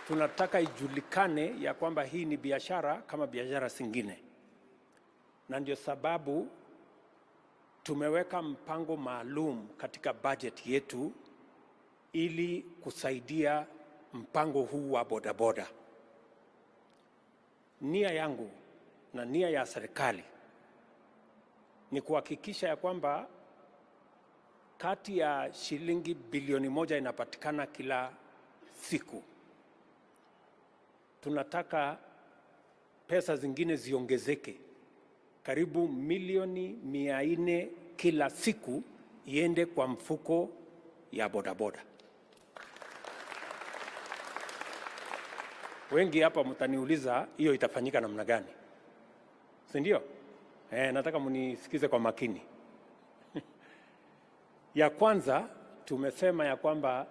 Tunataka ijulikane ya kwamba hii ni biashara kama biashara zingine. Na ndio sababu tumeweka mpango maalum katika budget yetu ili kusaidia mpango huu wa bodaboda. Nia yangu na nia ya serikali ni kuhakikisha ya kwamba kati ya shilingi bilioni 1 inapatikana kila siku. Tunataka pesa zingine ziongezeke. Karibu milioni 400 kila siku iende kwa mfuko ya bodaboda. Wengi hapa mtaniuliza hiyo itafanyika namna gani? Si ndio? Nataka mnisikize kwa makini. Ya kwanza tumesema ya kwamba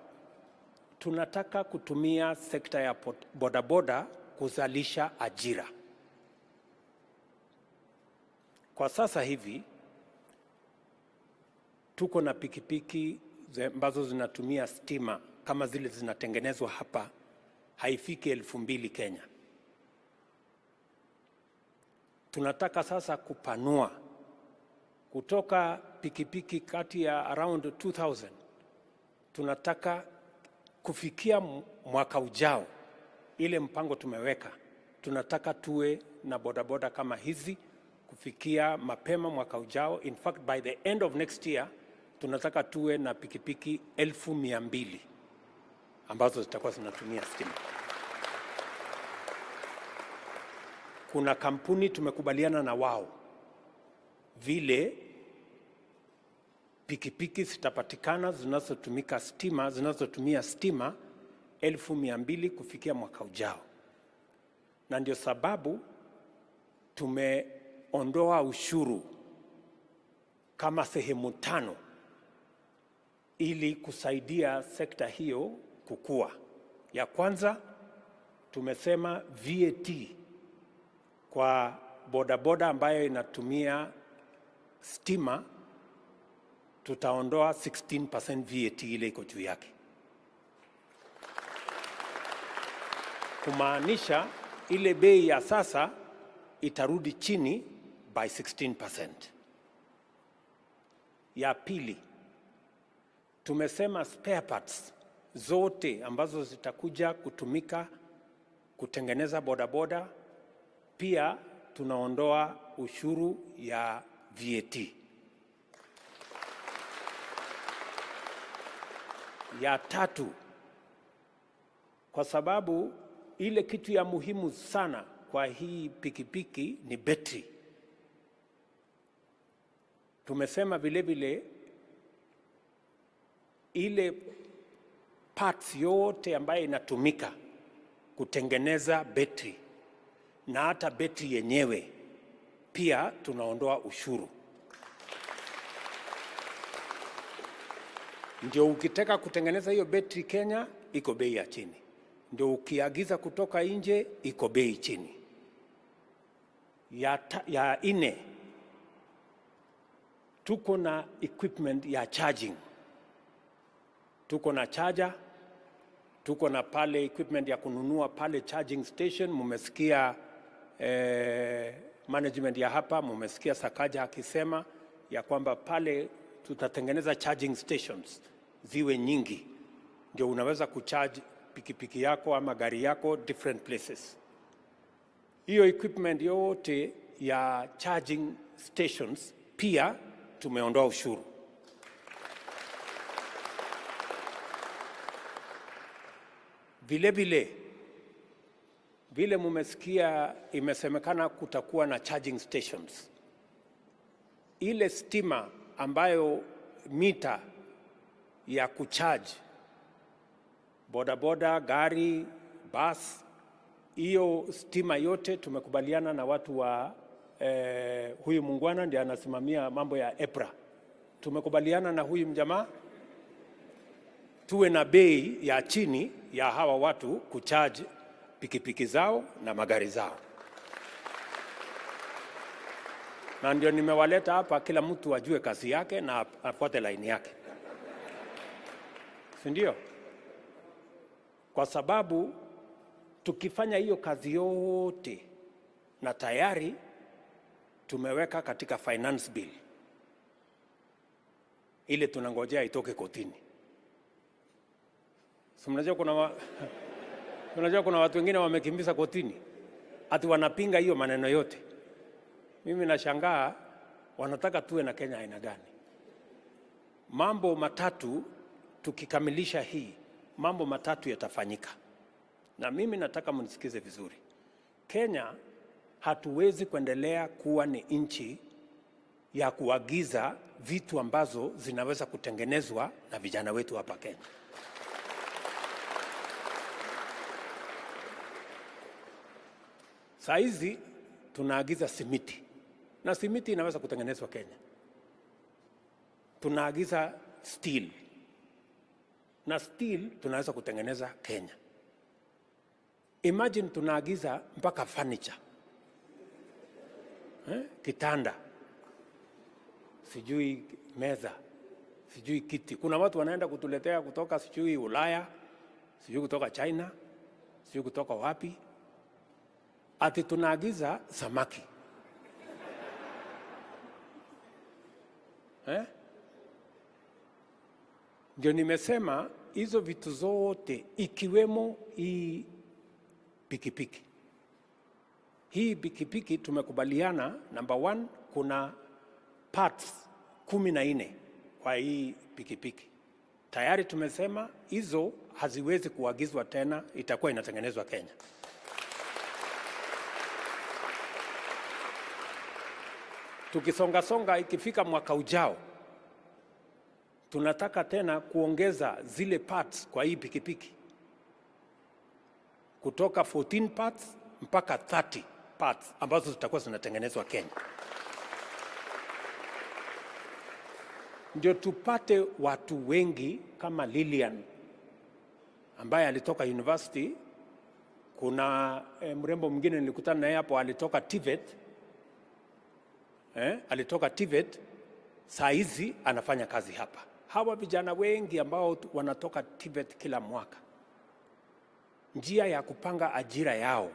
tunataka kutumia sekta ya bodaboda kuzalisha ajira. Kwa sasa hivi tuko na pikipiki ambazo zinatumia stima kama zile zinatengenezwa hapa haifiki 2,000 Kenya. Tunataka sasa kupanua kutoka pikipiki kati ya around 2,000. Tunataka kufikia mwaka ujao, ile mpango tumeweka, tunataka tuwe na bodaboda kama hizi kufikia mapema mwaka ujao. In fact, by the end of next year, tunataka tuwe na pikipiki 200,000. ambazo zitakuwa zinatumia stima. Kuna kampuni tumekubaliana na wao vile pikipiki zitapatikana zinazotumia stima 1,200 kufikia mwaka ujao, na ndio sababu tumeondoa ushuru kama sehemu 5 ili kusaidia sekta hiyo kukua. Ya kwanza tumesema VAT kwa bodaboda ambayo inatumia stima tutaondoa 16% VAT ile iko juu yake, kumaanisha ile bei ya sasa itarudi chini by 16%. Ya pili, tumesema spare parts zote ambazo zitakuja kutumika kutengeneza bodaboda pia tunaondoa ushuru ya VAT. Ya tatu, kwa sababu ile kitu ya muhimu sana kwa hii pikipiki ni betri, tumesema vile vile ile parts yote ambayo inatumika kutengeneza betri na hata betri yenyewe pia tunaondoa ushuru. Ndio ukitaka kutengeneza hiyo betri Kenya iko bei ya chini, ndio ukiagiza kutoka nje iko bei chini. Ya ine, tuko na equipment ya charging, tuko na charger, tuko na pale equipment ya kununua pale charging station. Mumesikia management ya hapa, mumesikia Sakaja akisema ya kwamba pale tutatengeneza charging stations ziwe nyingi, ndio unaweza kucharge pikipiki yako ama gari yako different places. Hiyo equipment yote ya charging stations pia tumeondoa ushuru. Vile mumesikia imesemekana kutakuwa na charging stations. Ile stima ambayo mita ya kucharge bodaboda, gari, bus, hiyo stima yote tumekubaliana na watu wa huyu mungwana ndiye anasimamia mambo ya EPRA. Tumekubaliana na huyu mjamaa tuwe na bei ya chini ya hawa watu kucharge pikipiki zao na magari zao, na ndio nimewaleta hapa, kila mtu ajue kazi yake na afuate laini yake, si ndio? Kwa sababu tukifanya hiyo kazi yote na tayari tumeweka katika finance bill ile tunangojea itoke kotini. So mnajua kuna watu wengine wamekimbiza kotini ati wanapinga hiyo maneno yote. Mimi nashangaa wanataka tuwe na Kenya aina gani? Mambo matatu tukikamilisha hii, mambo matatu yatafanyika. Na mimi nataka mnisikize vizuri. Kenya hatuwezi kuendelea kuwa ni nchi ya kuagiza vitu ambazo zinaweza kutengenezwa na vijana wetu hapa Kenya. Saizi tunaagiza simiti, na simiti inaweza kutengenezwa Kenya. Tunaagiza steel, na steel tunaweza kutengeneza Kenya. Imagine tunaagiza mpaka furniture, kitanda, sijui meza, sijui kiti. Kuna watu wanaenda kutuletea kutoka sijui Ulaya, sijui kutoka China, sijui kutoka wapi, ati tunaagiza samaki. Ndio nimesema hizo vitu zote ikiwemo hii pikipiki. Hii pikipiki tumekubaliana, number 1, kuna parts 14 kwa hii pikipiki. Tayari tumesema hizo haziwezi kuagizwa tena, itakuwa inatengenezwa Kenya. Tukisonga ikifika mwaka ujao, tunataka tena kuongeza zile parts kwa hii pikipiki kutoka 14 parts mpaka 30 parts ambazo zitakuwa zinatengenezwa Kenya. Ndio tupate watu wengi kama Lilian ambaye alitoka university. Kuna mrembo mwingine nilikutana naye hapo alitoka TVET. Alitoka TVET, saa hizi anafanya kazi hapa. Hawa vijana wengi ambao wanatoka TVET kila mwaka, njia ya kupanga ajira yao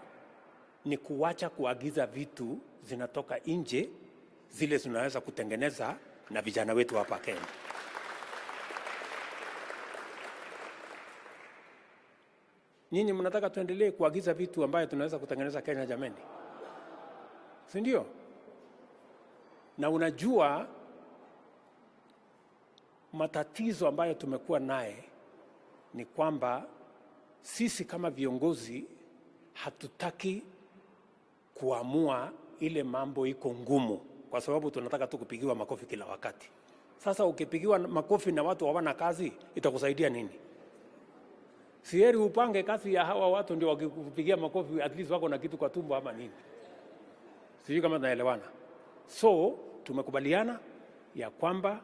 ni kuacha kuagiza vitu zinatoka nje, zile zinaweza kutengeneza na vijana wetu hapa Kenya. Nyinyi mnataka tuendelee kuagiza vitu ambayo tunaweza kutengeneza Kenya jameni? Si ndio? Na unajua matatizo ambayo tumekuwa naye ni kwamba sisi kama viongozi hatutaki kuamua ile mambo iko ngumu, kwa sababu tunataka tu kupigiwa makofi kila wakati. Sasa ukipigiwa makofi na watu hawana kazi, itakusaidia nini? Si heri upange kazi ya hawa watu ndio wakikupigia makofi, at least wako na kitu kwa tumbo ama nini? Sijui kama tunaelewana. So tumekubaliana ya kwamba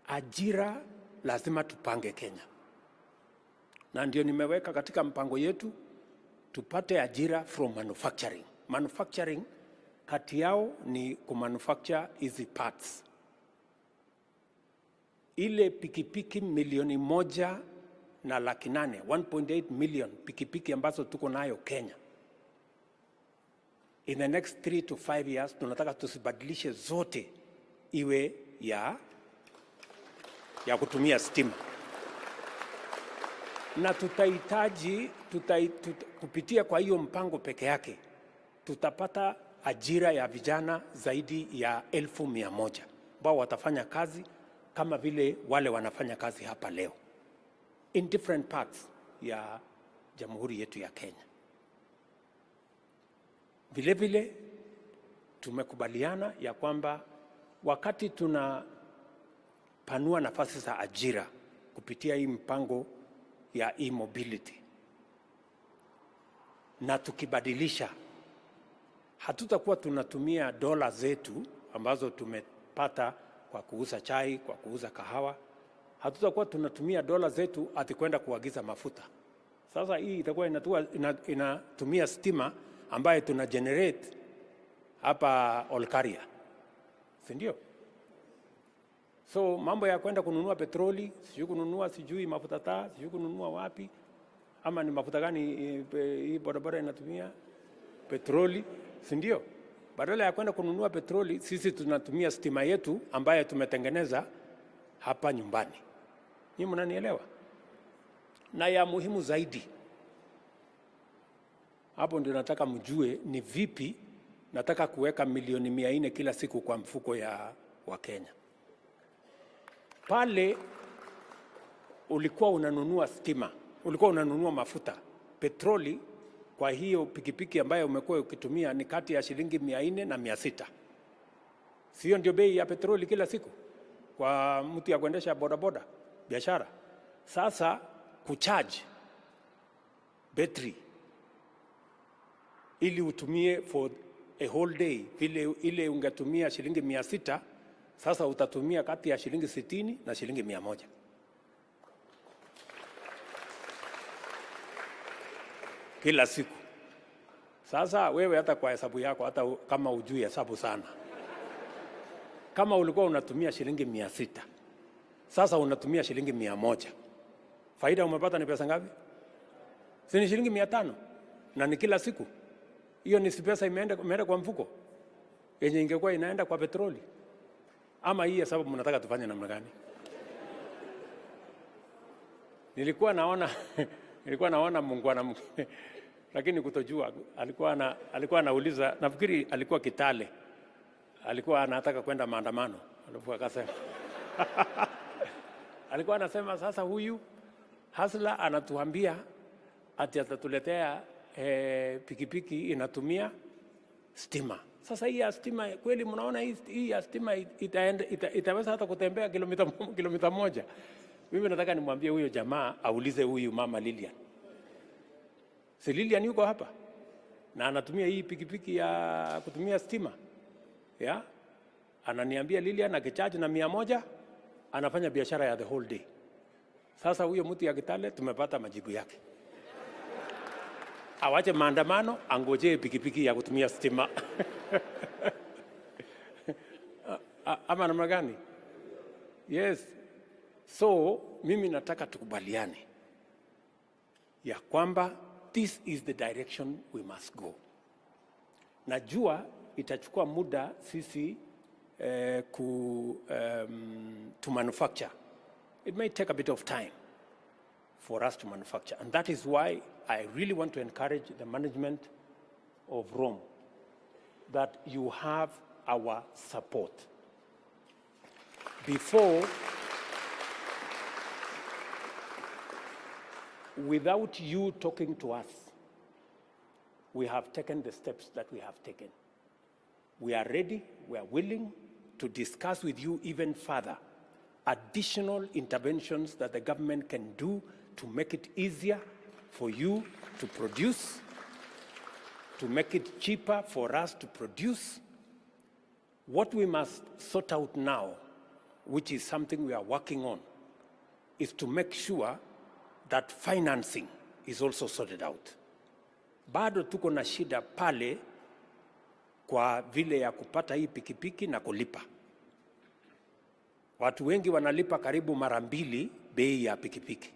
ajira lazima tupange Kenya, na ndio nimeweka katika mpango yetu tupate ajira from manufacturing. Manufacturing kati yao ni kumanufacture hizi parts. Ile pikipiki 1.8 million 1.8 million pikipiki ambazo tuko nayo Kenya, in the next 3 to 5 years tunataka tusibadilishe zote iwe ya kutumia stima, na tutahitaji kupitia kwa hiyo mpango peke yake tutapata ajira ya vijana zaidi ya 1,100 ambao watafanya kazi kama vile wale wanafanya kazi hapa leo in different parts ya jamhuri yetu ya Kenya. Vile vile tumekubaliana ya kwamba wakati tunapanua nafasi za ajira kupitia hii mpango ya e-mobility, na tukibadilisha, hatutakuwa tunatumia dola zetu ambazo tumepata kwa kuuza chai, kwa kuuza kahawa. Hatutakuwa tunatumia dola zetu ati kwenda kuagiza mafuta. Sasa hii itakuwa inatumia stima ambaye tuna generate hapa Olkaria, si ndio? So mambo ya kwenda kununua petroli, sijui mafuta taa, sijui kununua wapi, ama ni mafuta gani hii barabara inatumia petroli, si ndio? Badala ya kwenda kununua petroli, sisi tunatumia stima yetu ambaye tumetengeneza hapa nyumbani. Nyinyi mnanielewa? Na ya muhimu zaidi, hapo ndio nataka mjue ni vipi nataka kuweka 400,000 kila siku kwa mfuko ya Wakenya. Pale ulikuwa unanunua stima, ulikuwa unanunua mafuta, petroli kwa hiyo pikipiki ambayo umekuwa ukitumia ni kati ya shilingi 400 na 600. Sio ndio bei ya petroli kila siku kwa mtu ya kuendesha bodaboda biashara? Sasa kucharge battery ili utumie for a whole day, vile ile ungetumia shilingi 600, sasa utatumia kati ya shilingi 60 na shilingi 100 kila siku. Sasa wewe hata kwa hesabu yako, hata kama ujui hesabu sana, kama ulikuwa unatumia shilingi 600, sasa unatumia shilingi 100, faida umepata ni pesa ngapi? Si ni shilingi 500, na ni kila siku. Hiyo ni pesa imeenda kwa mfuko yenye ingekuwa inaenda kwa petroli. Ama hii hesabu mnataka tufanye namna gani? Nilikuwa naona Mungu lakini kutojua, alikuwa anauliza, nafikiri alikuwa Kitale, alikuwa anataka kwenda maandamano, alafu akasema Alikuwa anasema sasa huyu Hasla anatuambia ati atatuletea pikipiki inatumia stima. Sasa hii ya stima kweli mnaona hii ya stima itaweza hata kutembea kilomita moja? Mimi nataka nimwambie huyo jamaa aulize huyu mama Lilian. Si Lilian yuko hapa na anatumia hii pikipiki ya kutumia stima. Ya? Ananiambia Lilian akichaji na 100 anafanya biashara ya the whole day. Sasa huyo mtu ya Kitale tumepata majibu yake. Awache maandamano, angojee pikipiki ya kutumia stima. Ama namna gani? Yes. So mimi nataka tukubaliane ya kwamba this is the direction we must go. Najua itachukua muda sisi to manufacture. It may take a bit of time for us to manufacture. And that is why I really want to encourage the management of Rome that you have our support. Without you talking to us, we have taken the steps that we have taken. We are ready, we are willing to discuss with you even further additional interventions that the government can do to make it easier for you to produce, to make it cheaper for us to produce. What we must sort out now, which is something we are working on, is to make sure that financing is also sorted out. Bado tuko na shida pale kwa vile ya kupata hii pikipiki na kulipa. Watu wengi wanalipa karibu mara 2 bei ya pikipiki.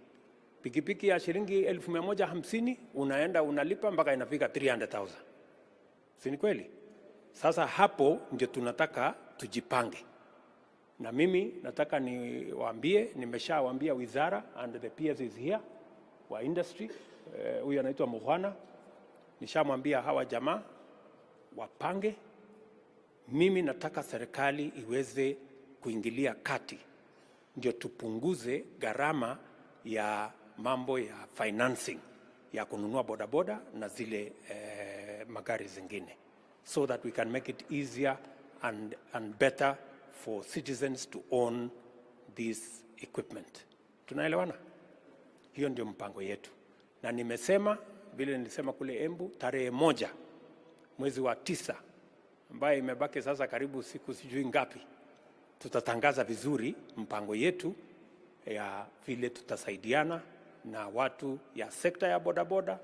Pikipiki ya shilingi 1150 unaenda unalipa mpaka inafika 300,000. Si ni kweli? Sasa hapo ndio tunataka tujipange. Na mimi nataka niwaambie, nimeshawaambia wizara and the PS is here wa industry, huyu anaitwa Muhwana. Nishamwambia hawa jamaa wapange. Mimi nataka serikali iweze kuingilia kati ndio tupunguze gharama ya mambo ya financing ya kununua bodaboda na zile magari zingine, so that we can make it easier and better for citizens to own this equipment. Tunaelewana? Hiyo ndio mpango yetu. Na nimesema vile nilisema kule Embu, tarehe 1 mwezi wa 9 ambaye imebaki sasa karibu siku sijui ngapi, tutatangaza vizuri mpango yetu ya vile tutasaidiana na watu ya sekta ya bodaboda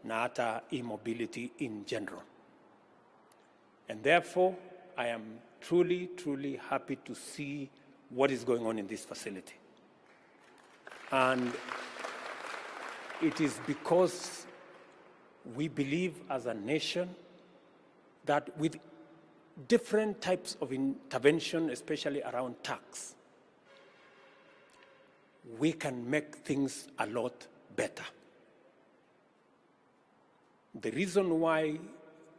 na hata e-mobility in general. And therefore, I am truly happy to see what is going on in this facility. And it is because we believe as a nation that with different types of intervention, especially around tax, we can make things a lot better. The reason why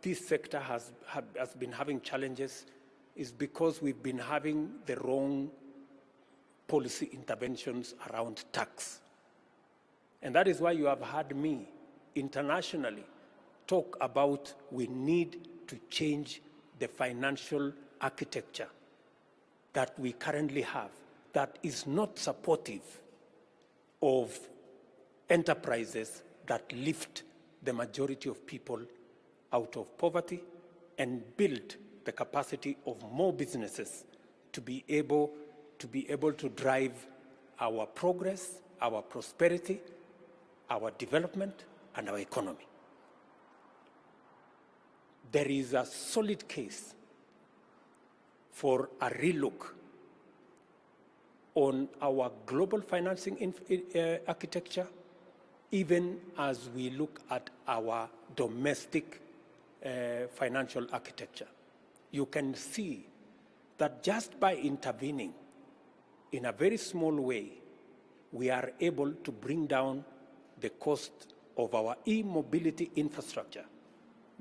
this sector has been having challenges is because we've been having the wrong policy interventions around tax. And that is why you have heard me internationally talk about we need to change the financial architecture that we currently have that is not supportive of enterprises that lift the majority of people out of poverty and build the capacity of more businesses to be able to drive our progress, our prosperity, our development, and our economy. There is a solid case for a relook on our global financing architecture, even as we look at our domestic financial architecture. You can see that just by intervening in a very small way, we are able to bring down the cost of our e-mobility infrastructure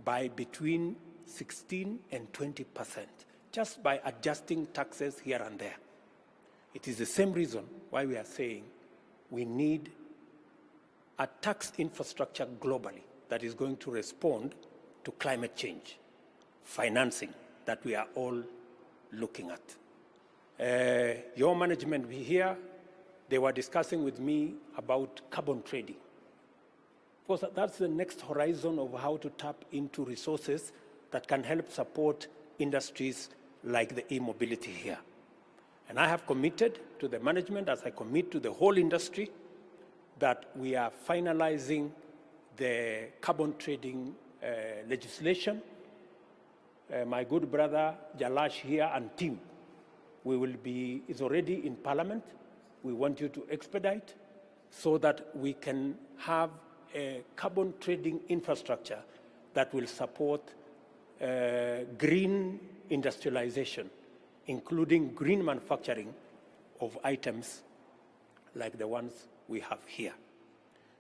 by between 16 and 20%, just by adjusting taxes here and there. It is the same reason why we are saying we need a tax infrastructure globally that is going to respond to climate change, financing that we are all looking at. Your management here, they were discussing with me about carbon trading. Because that's the next horizon of how to tap into resources that can help support industries like the e-mobility here. And I have committed to the management, as I commit to the whole industry, that we are finalizing the carbon trading legislation. My good brother Jalash here and team, is already in Parliament. We want you to expedite so that we can have a carbon trading infrastructure that will support green industrialization, including green manufacturing of items like the ones we have here.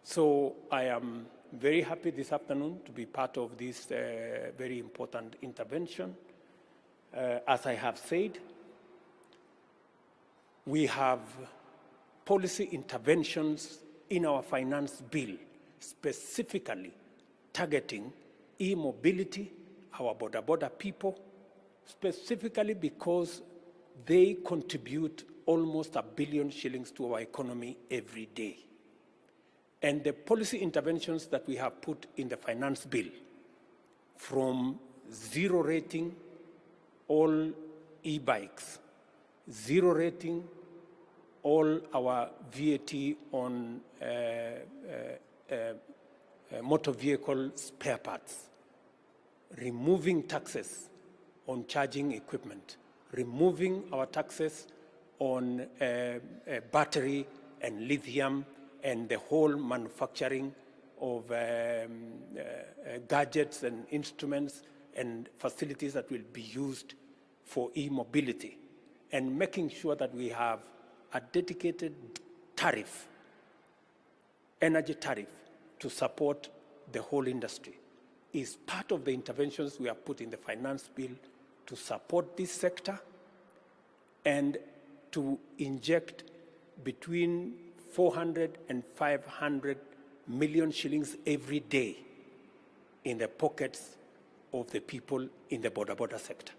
So I am very happy this afternoon to be part of this very important intervention. As I have said, we have policy interventions in our finance bill specifically targeting e-mobility, our border people, specifically because they contribute almost R1 billion shillings to our economy every day. And the policy interventions that we have put in the finance bill, from zero rating all e-bikes, zero rating all our VAT on motor vehicle spare parts, removing taxes on charging equipment, removing our taxes on battery and lithium and the whole manufacturing of gadgets and instruments and facilities that will be used for e-mobility, and making sure that we have a dedicated tariff, energy tariff, to support the whole industry is part of the interventions we have put in the finance bill to support this sector and to inject between 400 and 500 million shillings every day in the pockets of the people in the border sector.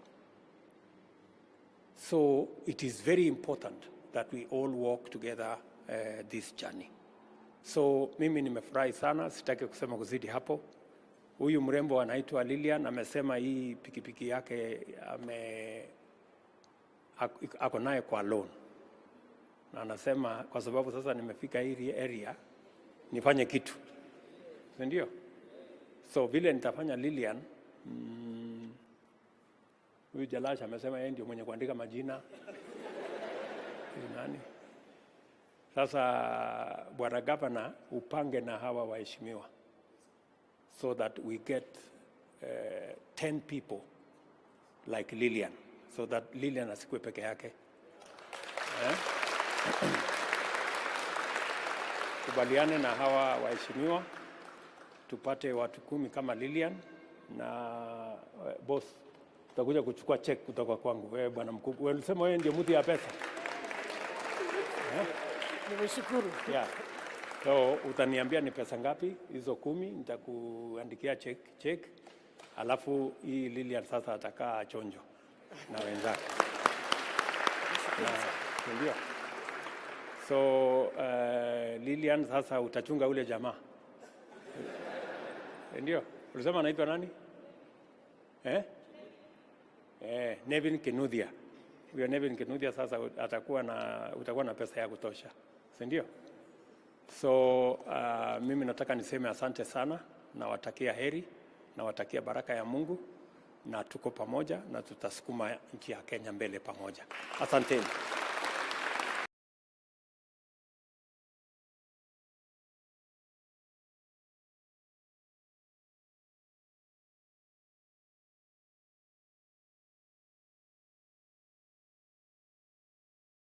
So it is very important that we all walk together this journey. So mimi nimefurahi sana, sitaki kusema kuzidi hapo. Huyu mrembo anaitwa Lilian, amesema hii pikipiki yake ako naye kwa loan. Na anasema kwa sababu sasa nimefika hii area nifanye kitu. Ndio? So vile nitafanya Lilian, huyu Jalash amesema yeye ndio mwenye kuandika majina. Nani? Sasa Bwana Governor upange na hawa waheshimiwa so that we get 10 people like Lilian, so that Lilian asikue peke yake. Kubaliane na hawa waheshimiwa tupate watu 10 kama Lilian, na boss utakuja kuchukua check kutoka kwangu. Wewe bwana mkubwa, wewe unasema wewe ndio mtu ya pesa. Nimeshukuru. Yeah. So utaniambia ni pesa ngapi hizo 10, nitakuandikia check. Alafu hii Lilian sasa atakaa chonjo na wenzake. Ndio. So Lilian sasa utachunga ule jamaa. Ndio. Ulisema anaitwa nani? Nevin Kinuthia. Huyo Nevin Kinuthia sasa utakuwa na pesa ya kutosha. Si ndio? So mimi nataka niseme asante sana, na watakia heri, na watakia baraka ya Mungu, na tuko pamoja na tutasukuma nchi ya Kenya mbele pamoja. Asanteni.